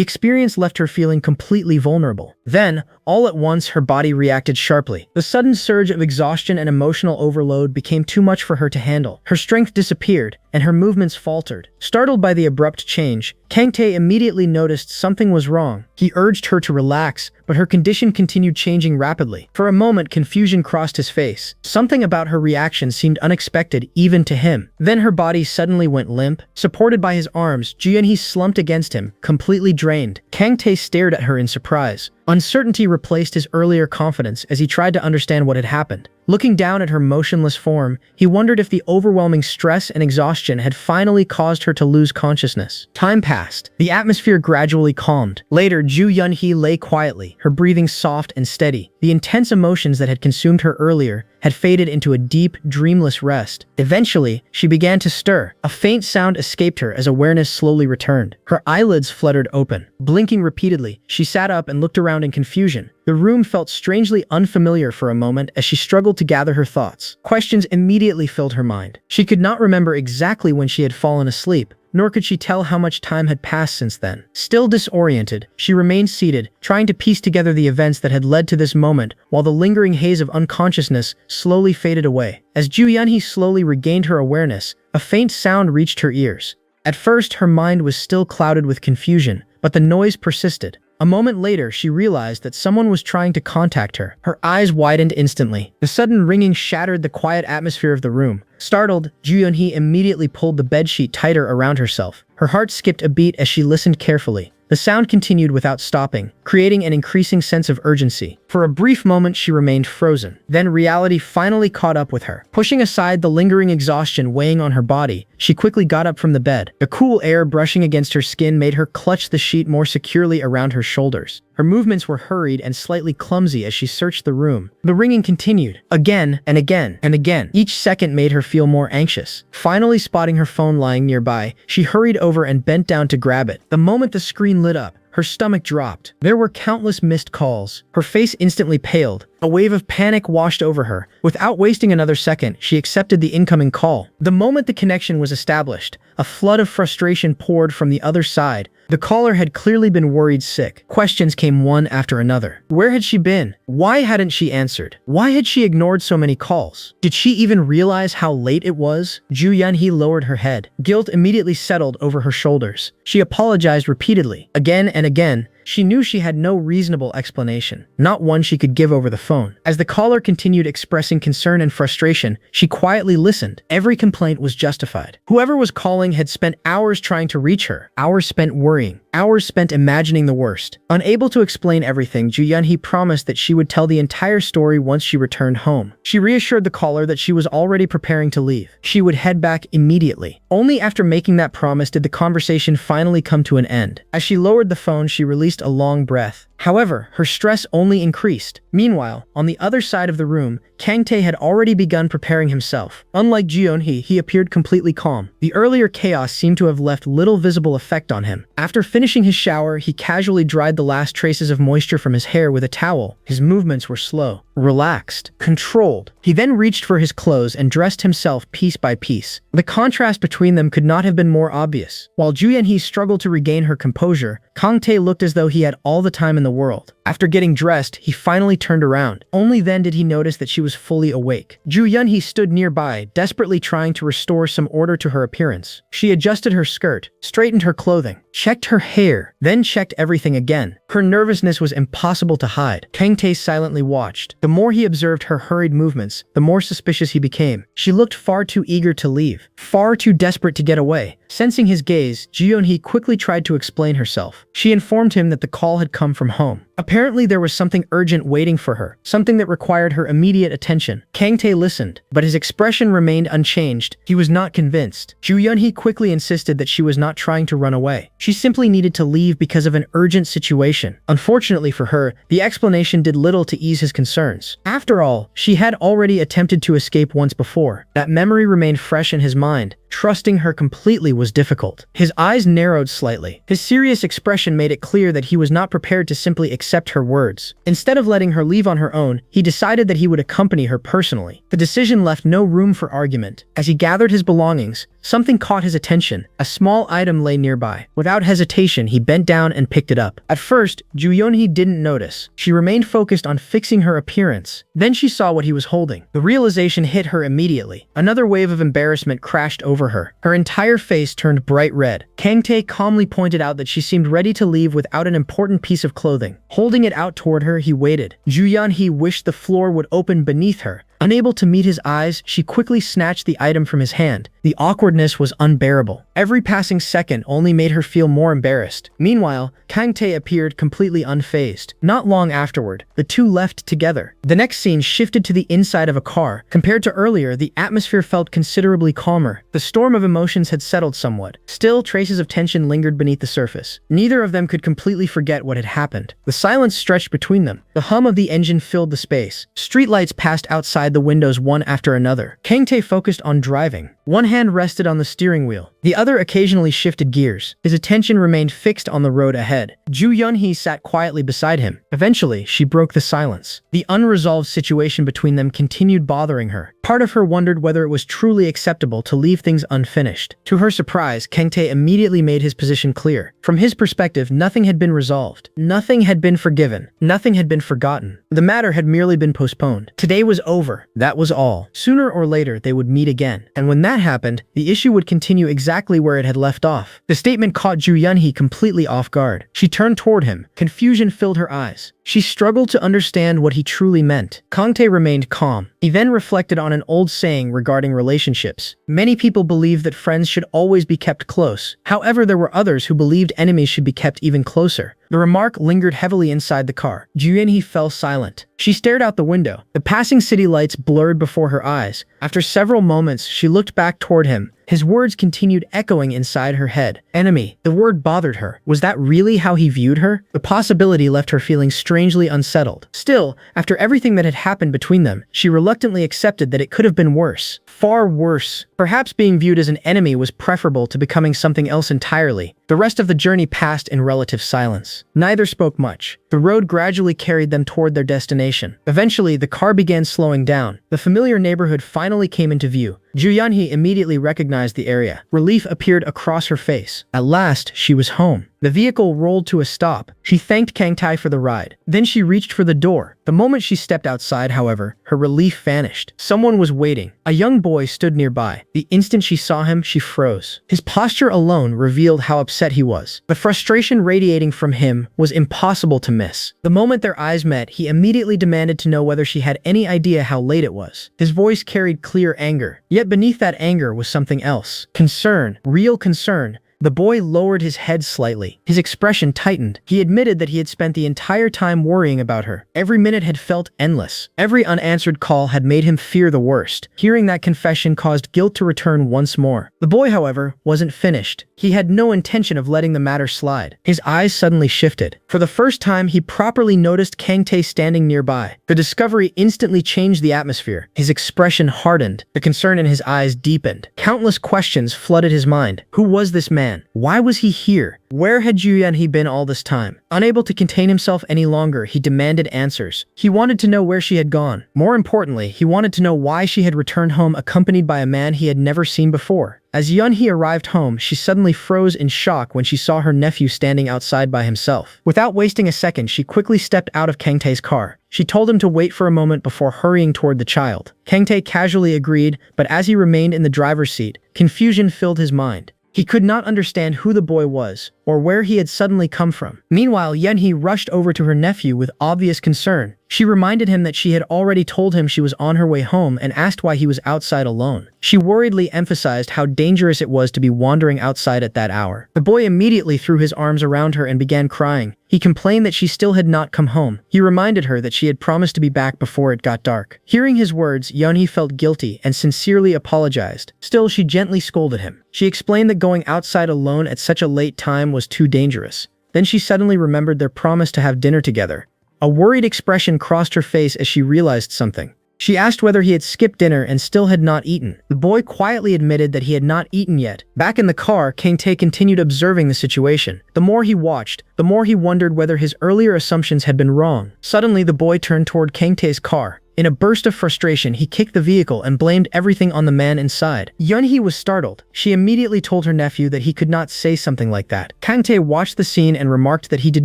The experience left her feeling completely vulnerable. Then, all at once, her body reacted sharply. The sudden surge of exhaustion and emotional overload became too much for her to handle. Her strength disappeared, and her movements faltered. Startled by the abrupt change, Kang-tae immediately noticed something was wrong. He urged her to relax, but her condition continued changing rapidly. For a moment, confusion crossed his face. Something about her reaction seemed unexpected even to him. Then her body suddenly went limp. Supported by his arms, Joo Yeon-hee slumped against him, completely drained. Kang-tae stared at her in surprise. Uncertainty replaced his earlier confidence as he tried to understand what had happened. Looking down at her motionless form, he wondered if the overwhelming stress and exhaustion had finally caused her to lose consciousness. Time passed. The atmosphere gradually calmed. Later, Joo Yeon-hee lay quietly, her breathing soft and steady. The intense emotions that had consumed her earlier had faded into a deep, dreamless rest. Eventually, she began to stir. A faint sound escaped her as awareness slowly returned. Her eyelids fluttered open. Blinking repeatedly, she sat up and looked around in confusion. The room felt strangely unfamiliar for a moment as she struggled to gather her thoughts. Questions immediately filled her mind. She could not remember exactly when she had fallen asleep, nor could she tell how much time had passed since then. Still disoriented, she remained seated, trying to piece together the events that had led to this moment, while the lingering haze of unconsciousness slowly faded away. As Joo Yeon-hee slowly regained her awareness, a faint sound reached her ears. At first, her mind was still clouded with confusion, but the noise persisted. A moment later, she realized that someone was trying to contact her. Her eyes widened instantly. The sudden ringing shattered the quiet atmosphere of the room. Startled, Joo Yeon-hee immediately pulled the bedsheet tighter around herself. Her heart skipped a beat as she listened carefully. The sound continued without stopping, creating an increasing sense of urgency. For a brief moment, she remained frozen. Then reality finally caught up with her. Pushing aside the lingering exhaustion weighing on her body, she quickly got up from the bed. The cool air brushing against her skin made her clutch the sheet more securely around her shoulders. Her movements were hurried and slightly clumsy as she searched the room. The ringing continued, again and again and again. Each second made her feel more anxious. Finally spotting her phone lying nearby, she hurried over and bent down to grab it. The moment the screen lit up, her stomach dropped. There were countless missed calls. Her face instantly paled. A wave of panic washed over her. Without wasting another second, she accepted the incoming call. The moment the connection was established, a flood of frustration poured from the other side. The caller had clearly been worried sick. Questions came one after another. Where had she been? Why hadn't she answered? Why had she ignored so many calls? Did she even realize how late it was? Joo Yeon-hee lowered her head. Guilt immediately settled over her shoulders. She apologized repeatedly. Again and again, she knew she had no reasonable explanation, not one she could give over the phone. As the caller continued expressing concern and frustration, she quietly listened. Every complaint was justified. Whoever was calling had spent hours trying to reach her, hours spent worrying, hours spent imagining the worst. Unable to explain everything, Joo Yeon-hee promised that she would tell the entire story once she returned home. She reassured the caller that she was already preparing to leave. She would head back immediately. Only after making that promise did the conversation finally come to an end. As she lowered the phone, she released a long breath. However, her stress only increased. Meanwhile, on the other side of the room, Kang-tae had already begun preparing himself. Unlike Joo Yeon-hee, he appeared completely calm. The earlier chaos seemed to have left little visible effect on him. After finishing his shower, he casually dried the last traces of moisture from his hair with a towel. His movements were slow, relaxed, controlled. He then reached for his clothes and dressed himself piece by piece. The contrast between them could not have been more obvious. While Joo Yeon-hee struggled to regain her composure, Kang-tae looked as though he had all the time in the world. After getting dressed, he finally turned around. Only then did he notice that she was fully awake. Joo Yeon-hee stood nearby, desperately trying to restore some order to her appearance. She adjusted her skirt, straightened her clothing, checked her hair, then checked everything again. Her nervousness was impossible to hide. Kang-tae silently watched. The more he observed her hurried movements, the more suspicious he became. She looked far too eager to leave, far too desperate to get away. Sensing his gaze, Joo Yeon-hee quickly tried to explain herself. She informed him that the call had come from home. Apparently there was something urgent waiting for her, something that required her immediate attention. Kang-tae listened, but his expression remained unchanged. He was not convinced. Joo Yeon-hee quickly insisted that she was not trying to run away. She simply needed to leave because of an urgent situation. Unfortunately for her, the explanation did little to ease his concerns. After all, she had already attempted to escape once before. That memory remained fresh in his mind. Trusting her completely was difficult. His eyes narrowed slightly. His serious expression made it clear that he was not prepared to simply accept her words. Instead of letting her leave on her own, he decided that he would accompany her personally. The decision left no room for argument. As he gathered his belongings, something caught his attention. A small item lay nearby. Without hesitation, he bent down and picked it up. At first, Joo Yeon-hee didn't notice. She remained focused on fixing her appearance. Then she saw what he was holding. The realization hit her immediately. Another wave of embarrassment crashed over her. Her entire face turned bright red. Kang-tae calmly pointed out that she seemed ready to leave without an important piece of clothing. Holding it out toward her, he waited. Joo Yeon-hee wished the floor would open beneath her. Unable to meet his eyes, she quickly snatched the item from his hand. The awkwardness was unbearable. Every passing second only made her feel more embarrassed. Meanwhile, Kang-tae appeared completely unfazed. Not long afterward, the two left together. The next scene shifted to the inside of a car. Compared to earlier, the atmosphere felt considerably calmer. The storm of emotions had settled somewhat. Still, traces of tension lingered beneath the surface. Neither of them could completely forget what had happened. The silence stretched between them. The hum of the engine filled the space. Streetlights passed outside the windows one after another. Kang-tae focused on driving. One hand rested on the steering wheel. The other occasionally shifted gears. His attention remained fixed on the road ahead. Joo Yeon-hee sat quietly beside him. Eventually, she broke the silence. The unresolved situation between them continued bothering her. Part of her wondered whether it was truly acceptable to leave things unfinished. To her surprise, Kang-tae immediately made his position clear. From his perspective, nothing had been resolved. Nothing had been forgiven. Nothing had been forgotten. The matter had merely been postponed. Today was over. That was all. Sooner or later, they would meet again. And when that happened, the issue would continue exactly where it had left off. The statement caught Joo Yeon-hee completely off guard. She turned toward him. Confusion filled her eyes. She struggled to understand what he truly meant. Kang-tae remained calm. He then reflected on an old saying regarding relationships. Many people believe that friends should always be kept close. However, there were others who believed enemies should be kept even closer. The remark lingered heavily inside the car. Joo Yeon-hee fell silent. She stared out the window. The passing city lights blurred before her eyes. After several moments, she looked back toward him. His words continued echoing inside her head. Enemy. The word bothered her. Was that really how he viewed her? The possibility left her feeling strangely unsettled. Still, after everything that had happened between them, she reluctantly accepted that it could have been worse. Far worse. Perhaps being viewed as an enemy was preferable to becoming something else entirely. The rest of the journey passed in relative silence. Neither spoke much. The road gradually carried them toward their destination. Eventually, the car began slowing down. The familiar neighborhood finally came into view. Joo Yeon-hee immediately recognized the area. Relief appeared across her face. At last, she was home. The vehicle rolled to a stop. She thanked Kang-tae for the ride. Then she reached for the door. The moment she stepped outside, however, her relief vanished. Someone was waiting. A young boy stood nearby. The instant she saw him, she froze. His posture alone revealed how upset he was. The frustration radiating from him was impossible to miss. The moment their eyes met, he immediately demanded to know whether she had any idea how late it was. His voice carried clear anger. Yet beneath that anger was something else. Concern. Real concern. The boy lowered his head slightly. His expression tightened. He admitted that he had spent the entire time worrying about her. Every minute had felt endless. Every unanswered call had made him fear the worst. Hearing that confession caused guilt to return once more. The boy, however, wasn't finished. He had no intention of letting the matter slide. His eyes suddenly shifted. For the first time, he properly noticed Kang-tae standing nearby. The discovery instantly changed the atmosphere. His expression hardened. The concern in his eyes deepened. Countless questions flooded his mind. Who was this man? Why was he here? Where had Joo Yeon-hee been all this time? Unable to contain himself any longer, he demanded answers. He wanted to know where she had gone. More importantly, he wanted to know why she had returned home accompanied by a man he had never seen before. As Yeon-hee arrived home, she suddenly froze in shock when she saw her nephew standing outside by himself. Without wasting a second, she quickly stepped out of Kang-tae's car. She told him to wait for a moment before hurrying toward the child. Kang-tae casually agreed, but as he remained in the driver's seat, confusion filled his mind. He could not understand who the boy was, or where he had suddenly come from. Meanwhile, Yeon-hee rushed over to her nephew with obvious concern. She reminded him that she had already told him she was on her way home and asked why he was outside alone. She worriedly emphasized how dangerous it was to be wandering outside at that hour. The boy immediately threw his arms around her and began crying. He complained that she still had not come home. He reminded her that she had promised to be back before it got dark. Hearing his words, Yeon-hee felt guilty and sincerely apologized. Still, she gently scolded him. She explained that going outside alone at such a late time was too dangerous. Then she suddenly remembered their promise to have dinner together. A worried expression crossed her face as she realized something. She asked whether he had skipped dinner and still had not eaten. The boy quietly admitted that he had not eaten yet. Back in the car, Kang-tae continued observing the situation. The more he watched, the more he wondered whether his earlier assumptions had been wrong. Suddenly, the boy turned toward Kang-tae's car. In a burst of frustration, he kicked the vehicle and blamed everything on the man inside. Yeon-hee was startled. She immediately told her nephew that he could not say something like that. Kang-tae watched the scene and remarked that he did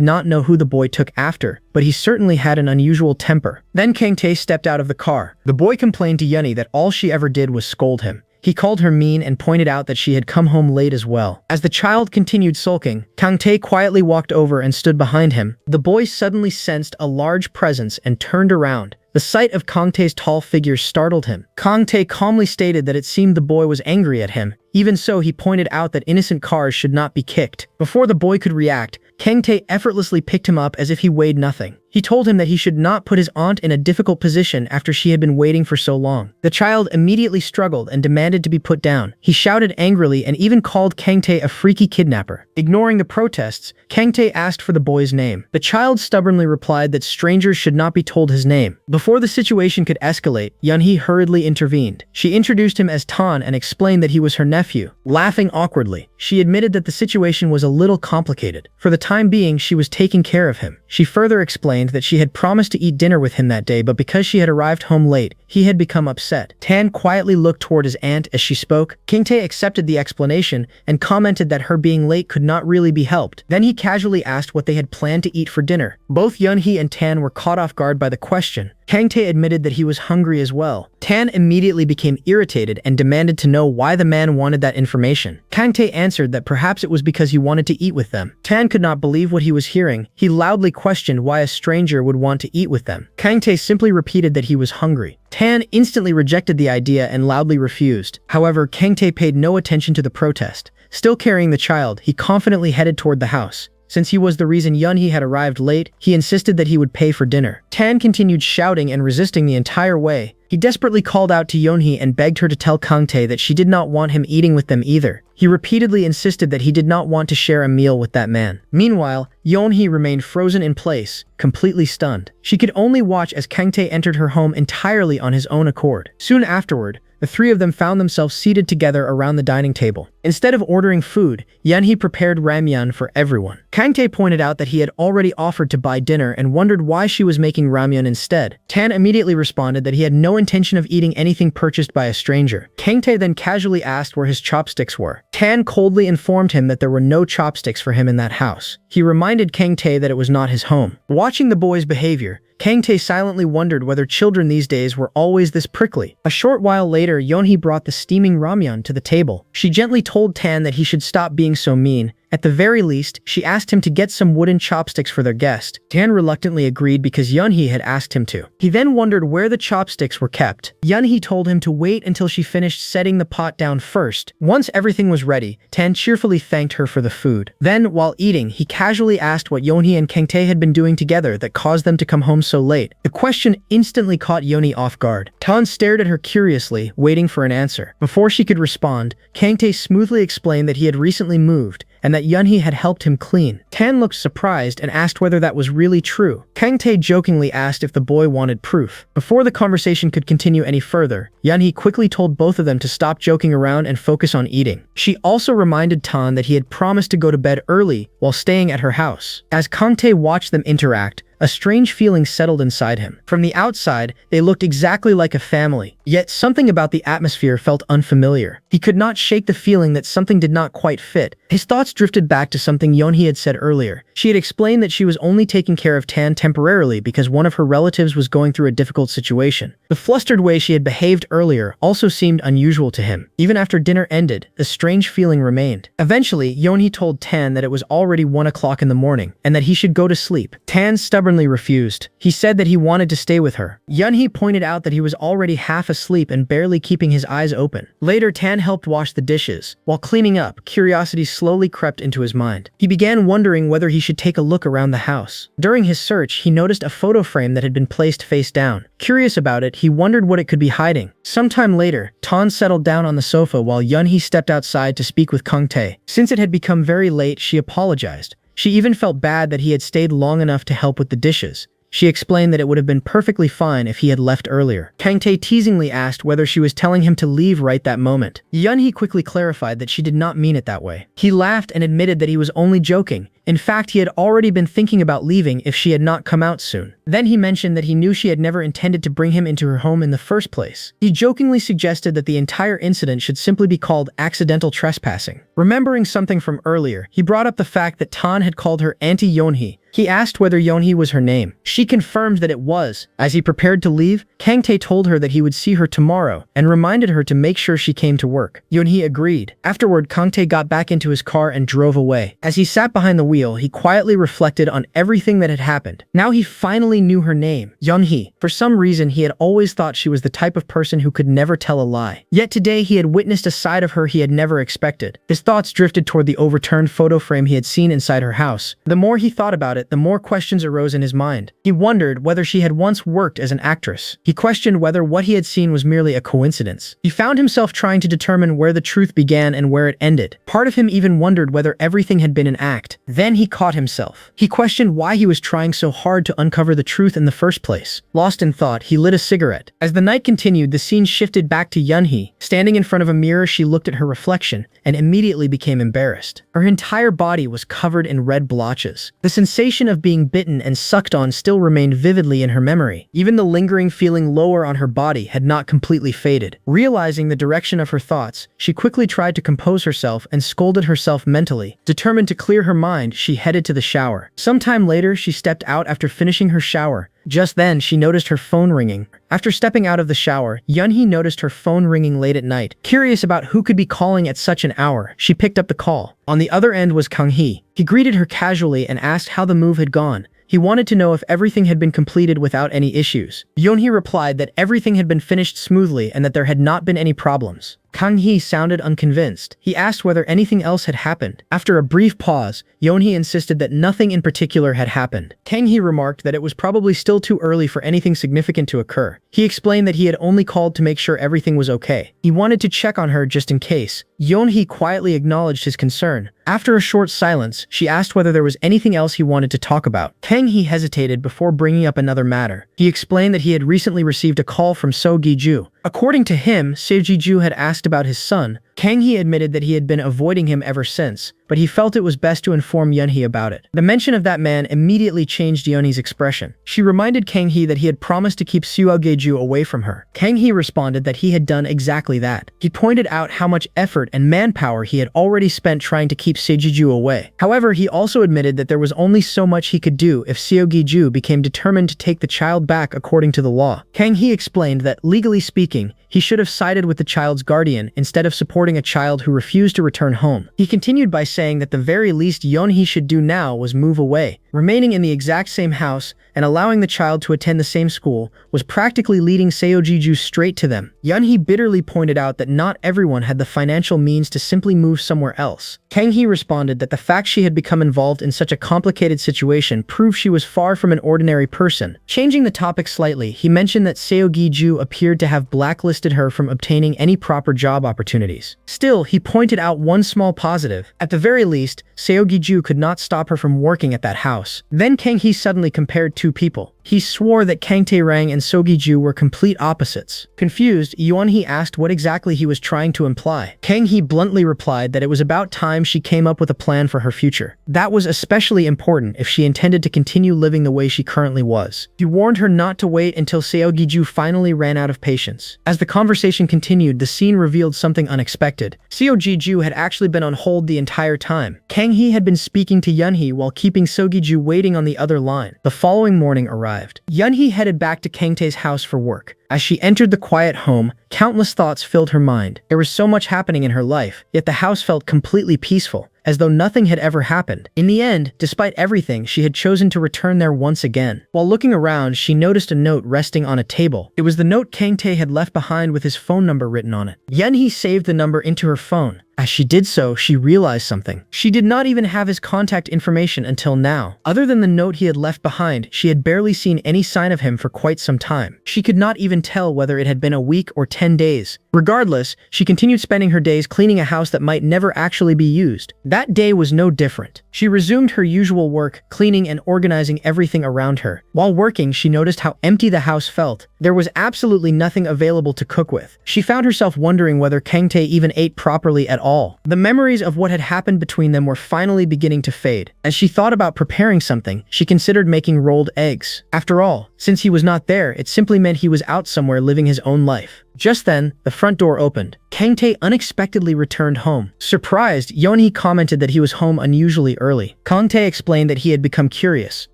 not know who the boy took after, but he certainly had an unusual temper. Then Kang-tae stepped out of the car. The boy complained to Yeon-hee that all she ever did was scold him. He called her mean and pointed out that she had come home late as well. As the child continued sulking, Kang-tae quietly walked over and stood behind him. The boy suddenly sensed a large presence and turned around. The sight of Kang-tae's tall figure startled him. Kang-tae calmly stated that it seemed the boy was angry at him. Even so, he pointed out that innocent cars should not be kicked. Before the boy could react, Kang-tae effortlessly picked him up as if he weighed nothing. He told him that he should not put his aunt in a difficult position after she had been waiting for so long. The child immediately struggled and demanded to be put down. He shouted angrily and even called Kang-tae a freaky kidnapper. Ignoring the protests, Kang-tae asked for the boy's name. The child stubbornly replied that strangers should not be told his name. Before the situation could escalate, Yeon-hee hurriedly intervened. She introduced him as Tan and explained that he was her nephew. Laughing awkwardly, she admitted that the situation was a little complicated. For the time being, she was taking care of him. She further explained that she had promised to eat dinner with him that day, but because she had arrived home late, he had become upset. Tan quietly looked toward his aunt as she spoke. Kang-tae accepted the explanation and commented that her being late could not really be helped. Then he casually asked what they had planned to eat for dinner. Both Yeon-hee and Tan were caught off guard by the question. Kang-tae admitted that he was hungry as well. Tan immediately became irritated and demanded to know why the man wanted that information. Kang-tae answered that perhaps it was because he wanted to eat with them. Tan could not believe what he was hearing. He loudly questioned why a stranger would want to eat with them. Kang-tae simply repeated that he was hungry. Tan instantly rejected the idea and loudly refused. However, Kang-tae paid no attention to the protest. Still carrying the child, he confidently headed toward the house. Since he was the reason Yeon-hee had arrived late, he insisted that he would pay for dinner. Tan continued shouting and resisting the entire way. He desperately called out to Yeon-hee and begged her to tell Kang-tae that she did not want him eating with them either. He repeatedly insisted that he did not want to share a meal with that man. Meanwhile, Yeon-hee remained frozen in place, completely stunned. She could only watch as Kang-tae entered her home entirely on his own accord. Soon afterward, the three of them found themselves seated together around the dining table. Instead of ordering food, Yeon-hee prepared ramyeon for everyone. Kang-tae pointed out that he had already offered to buy dinner and wondered why she was making ramyeon instead. Tan immediately responded that he had no intention of eating anything purchased by a stranger. Kang-tae then casually asked where his chopsticks were. Tan coldly informed him that there were no chopsticks for him in that house. He reminded Kang-tae that it was not his home. Watching the boy's behavior, Kang-tae silently wondered whether children these days were always this prickly. A short while later, Yeon-hee brought the steaming ramyeon to the table. She gently told Tan that he should stop being so mean At the very least, she asked him to get some wooden chopsticks for their guest. Tan reluctantly agreed because Yeon-hee had asked him to. He then wondered where the chopsticks were kept. Yeon-hee told him to wait until she finished setting the pot down first. Once everything was ready, Tan cheerfully thanked her for the food. Then, while eating, he casually asked what Yeon-hee and Kang-tae had been doing together that caused them to come home so late. The question instantly caught Yeon-hee off guard. Tan stared at her curiously, waiting for an answer. Before she could respond, Kang-tae smoothly explained that he had recently moved and that Yeon-hee had helped him clean. Tan looked surprised and asked whether that was really true. Kang-tae jokingly asked if the boy wanted proof. Before the conversation could continue any further, Yeon-hee quickly told both of them to stop joking around and focus on eating. She also reminded Tan that he had promised to go to bed early while staying at her house. As Kang-tae watched them interact, a strange feeling settled inside him. From the outside, they looked exactly like a family, yet something about the atmosphere felt unfamiliar. He could not shake the feeling that something did not quite fit. His thoughts drifted back to something Yeon-hee had said earlier. She had explained that she was only taking care of Tan temporarily because one of her relatives was going through a difficult situation. The flustered way she had behaved earlier also seemed unusual to him. Even after dinner ended, a strange feeling remained. Eventually, Yeon-hee told Tan that it was already 1 o'clock in the morning and that he should go to sleep. Tan stubbornly refused. He said that he wanted to stay with her. Yeon-hee pointed out that he was already half asleep and barely keeping his eyes open. Later, Tan helped wash the dishes. While cleaning up, curiosity slowly crept into his mind. He began wondering whether he should take a look around the house. During his search, he noticed a photo frame that had been placed face down. Curious about it, he wondered what it could be hiding. Sometime later, Tan settled down on the sofa while Yeon-hee stepped outside to speak with Kang-tae. Since it had become very late, she apologized. She even felt bad that he had stayed long enough to help with the dishes. She explained that it would have been perfectly fine if he had left earlier. Kang-tae teasingly asked whether she was telling him to leave right that moment. Yeon-hee quickly clarified that she did not mean it that way. He laughed and admitted that he was only joking. In fact, he had already been thinking about leaving if she had not come out soon. Then he mentioned that he knew she had never intended to bring him into her home in the first place. He jokingly suggested that the entire incident should simply be called accidental trespassing. Remembering something from earlier, he brought up the fact that Tan had called her Auntie Yeon-hee. He asked whether Yeon-hee was her name. She confirmed that it was. As he prepared to leave, Kang-tae told her that he would see her tomorrow and reminded her to make sure she came to work. Yeon-hee agreed. Afterward, Kang-tae got back into his car and drove away. As he sat behind the wheel, he quietly reflected on everything that had happened. Now he finally knew her name, Yeon-hee. For some reason, he had always thought she was the type of person who could never tell a lie. Yet today, he had witnessed a side of her he had never expected. His thoughts drifted toward the overturned photo frame he had seen inside her house. The more he thought about it, the more questions arose in his mind. He wondered whether she had once worked as an actress. He questioned whether what he had seen was merely a coincidence. He found himself trying to determine where the truth began and where it ended. Part of him even wondered whether everything had been an act. Then he caught himself. He questioned why he was trying so hard to uncover the truth in the first place. Lost in thought, he lit a cigarette. As the night continued, the scene shifted back to Yeon-hee. Standing in front of a mirror, she looked at her reflection and immediately became embarrassed. Her entire body was covered in red blotches. The sensation of being bitten and sucked on still remained vividly in her memory. Even the lingering feeling lower on her body had not completely faded. Realizing the direction of her thoughts, she quickly tried to compose herself and scolded herself mentally. Determined to clear her mind, she headed to the shower. Sometime later, she stepped out after finishing her shower. Just then, she noticed her phone ringing. After stepping out of the shower, Yeon-hee noticed her phone ringing late at night. Curious about who could be calling at such an hour, she picked up the call. On the other end was Kang-hee. He greeted her casually and asked how the move had gone. He wanted to know if everything had been completed without any issues. Yeon-hee replied that everything had been finished smoothly and that there had not been any problems. Kang-hee sounded unconvinced. He asked whether anything else had happened. After a brief pause, Yeon-hee insisted that nothing in particular had happened. Kang-hee remarked that it was probably still too early for anything significant to occur. He explained that he had only called to make sure everything was okay. He wanted to check on her just in case. Yeon-hee quietly acknowledged his concern. After a short silence, she asked whether there was anything else he wanted to talk about. Kang-hee hesitated before bringing up another matter. He explained that he had recently received a call from Seo Gi-joo. According to him, Seo Gi-joo had asked about his son. Kang-hee admitted that he had been avoiding him ever since, but he felt it was best to inform Yeon-hee about it. The mention of that man immediately changed Yeon-hee's expression. She reminded Kang-hee that he had promised to keep Seo Gi-joo away from her. Kang-hee responded that he had done exactly that. He pointed out how much effort and manpower he had already spent trying to keep Seo Gi-joo away. However, he also admitted that there was only so much he could do if Seo Gi-joo became determined to take the child back according to the law. Kang-hee explained that, legally speaking, he should have sided with the child's guardian instead of supporting supporting a child who refused to return home. He continued by saying that the very least Yeon-hee should do now was move away. Remaining in the exact same house and allowing the child to attend the same school was practically leading Seo-ji-joo straight to them. Yeon-hee bitterly pointed out that not everyone had the financial means to simply move somewhere else. Kang-hee responded that the fact she had become involved in such a complicated situation proved she was far from an ordinary person. Changing the topic slightly, he mentioned that Seo-gi-joo appeared to have blacklisted her from obtaining any proper job opportunities. Still, he pointed out one small positive. At the very least, Seo-gi-joo could not stop her from working at that house. Then Kang-hee suddenly compared two people. He swore that Kang-tae and Seo-gi-joo were complete opposites. Confused, Yeon-hee asked what exactly he was trying to imply. Kang-hee bluntly replied that it was about time she came up with a plan for her future. That was especially important if she intended to continue living the way she currently was. He warned her not to wait until Seo-gi-joo finally ran out of patience. As the conversation continued, the scene revealed something unexpected. Seo-gi-joo had actually been on hold the entire time. Kang-hee had been speaking to Yeon-hee while keeping Seo-gi-joo waiting on the other line. The following morning arrived. Yeon-hee headed back to Kang-tae's house for work. As she entered the quiet home, countless thoughts filled her mind. There was so much happening in her life, yet the house felt completely peaceful, as though nothing had ever happened. In the end, despite everything, she had chosen to return there once again. While looking around, she noticed a note resting on a table. It was the note Kang-tae had left behind with his phone number written on it. Yeon-hee saved the number into her phone. As she did so, she realized something. She did not even have his contact information until now. Other than the note he had left behind, she had barely seen any sign of him for quite some time. She could not even tell whether it had been a week or 10 days. Regardless, she continued spending her days cleaning a house that might never actually be used. That day was no different. She resumed her usual work, cleaning and organizing everything around her. While working, she noticed how empty the house felt. There was absolutely nothing available to cook with. She found herself wondering whether Kang-tae even ate properly at all. The memories of what had happened between them were finally beginning to fade. As she thought about preparing something, she considered making rolled eggs. After all, since he was not there, it simply meant he was out somewhere living his own life. Just then, the front door opened. Kang-tae unexpectedly returned home. Surprised, Yeon-hee commented that he was home unusually early. Kang-tae explained that he had become curious.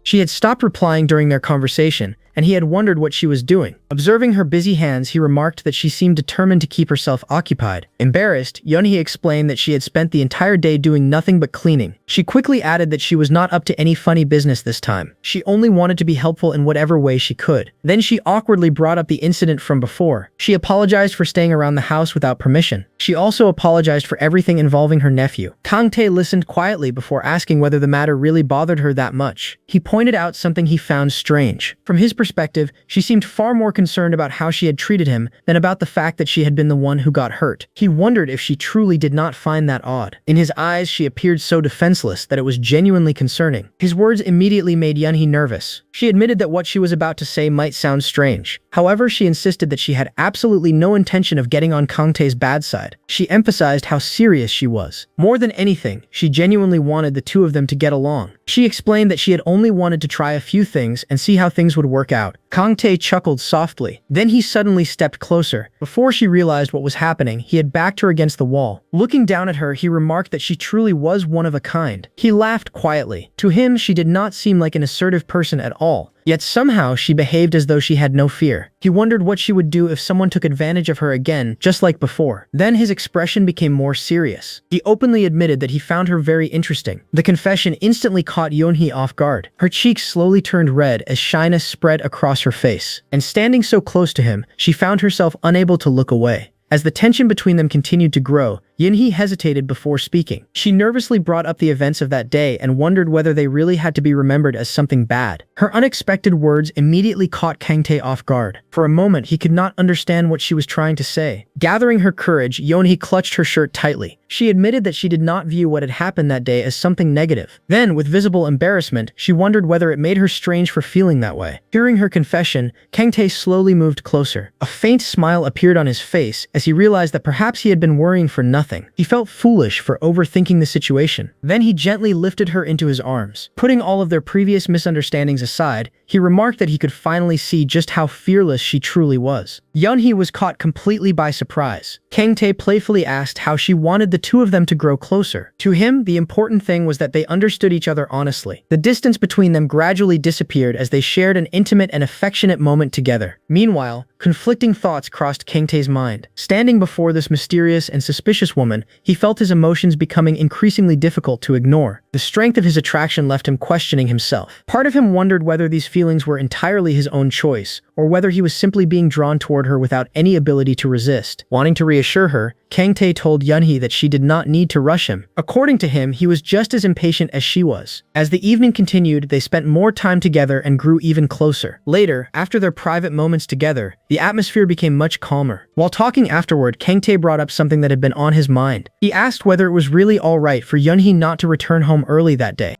She had stopped replying during their conversation, and he had wondered what she was doing. Observing her busy hands, he remarked that she seemed determined to keep herself occupied. Embarrassed, Yeon-hee explained that she had spent the entire day doing nothing but cleaning. She quickly added that she was not up to any funny business this time. She only wanted to be helpful in whatever way she could. Then she awkwardly brought up the incident from before. She apologized for staying around the house without permission. She also apologized for everything involving her nephew. Kang-tae listened quietly before asking whether the matter really bothered her that much. He pointed out something he found strange. From his perspective, she seemed far more concerned about how she had treated him than about the fact that she had been the one who got hurt. He wondered if she truly did not find that odd. In his eyes, she appeared so defenseless that it was genuinely concerning. His words immediately made Yeon-hee nervous. She admitted that what she was about to say might sound strange. However, she insisted that she had absolutely no intention of getting on Kang-tae's bad side. She emphasized how serious she was. More than anything, she genuinely wanted the two of them to get along. She explained that she had only wanted to try a few things and see how things would work out. Kang-tae chuckled softly. Then he suddenly stepped closer. Before she realized what was happening, he had backed her against the wall. Looking down at her, he remarked that she truly was one of a kind. He laughed quietly. To him, she did not seem like an assertive person at all. Yet somehow she behaved as though she had no fear. He wondered what she would do if someone took advantage of her again, just like before. Then his expression became more serious. He openly admitted that he found her very interesting. The confession instantly caught Yeon-hee off guard. Her cheeks slowly turned red as shyness spread across her face. And standing so close to him, she found herself unable to look away. As the tension between them continued to grow, Yeon-hee hesitated before speaking. She nervously brought up the events of that day and wondered whether they really had to be remembered as something bad. Her unexpected words immediately caught Kang-tae off guard. For a moment, he could not understand what she was trying to say. Gathering her courage, Yeon-hee clutched her shirt tightly. She admitted that she did not view what had happened that day as something negative. Then, with visible embarrassment, she wondered whether it made her strange for feeling that way. Hearing her confession, Kang-tae slowly moved closer. A faint smile appeared on his face as he realized that perhaps he had been worrying for nothing. He felt foolish for overthinking the situation. Then he gently lifted her into his arms. Putting all of their previous misunderstandings aside, he remarked that he could finally see just how fearless she truly was. Yeon-hee was caught completely by surprise. Kang-tae playfully asked how she wanted the two of them to grow closer. To him, the important thing was that they understood each other honestly. The distance between them gradually disappeared as they shared an intimate and affectionate moment together. Meanwhile, conflicting thoughts crossed Kang-tae's mind. Standing before this mysterious and suspicious woman, he felt his emotions becoming increasingly difficult to ignore. The strength of his attraction left him questioning himself. Part of him wondered whether these feelings were entirely his own choice, or whether he was simply being drawn toward her without any ability to resist. Wanting to reassure her, Kang-tae told Yeon-hee that she did not need to rush him. According to him, he was just as impatient as she was. As the evening continued, they spent more time together and grew even closer. Later, after their private moments together, the atmosphere became much calmer. While talking afterward, Kang-tae brought up something that had been on his mind. He asked whether it was really alright for Yeon-hee not to return home early that day.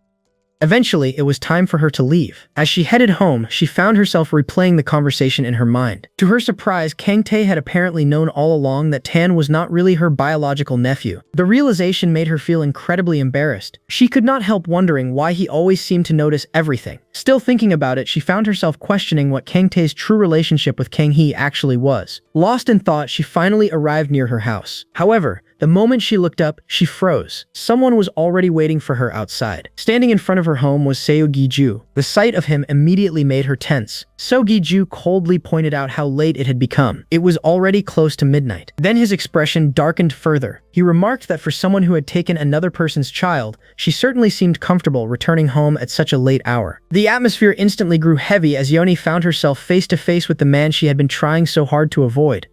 Eventually, it was time for her to leave. As she headed home, she found herself replaying the conversation in her mind. To her surprise, Kang-tae had apparently known all along that Tan was not really her biological nephew. The realization made her feel incredibly embarrassed. She could not help wondering why he always seemed to notice everything. Still thinking about it, she found herself questioning what Kang-tae's true relationship with Kang-hee actually was. Lost in thought, she finally arrived near her house. However, the moment she looked up, she froze. Someone was already waiting for her outside. Standing in front of her home was Seo Gi-ju. The sight of him immediately made her tense. Seo Gi-ju coldly pointed out how late it had become. It was already close to midnight. Then his expression darkened further. He remarked that for someone who had taken another person's child, she certainly seemed comfortable returning home at such a late hour. The atmosphere instantly grew heavy as Yeon-hee found herself face to face with the man she had been trying so hard to avoid.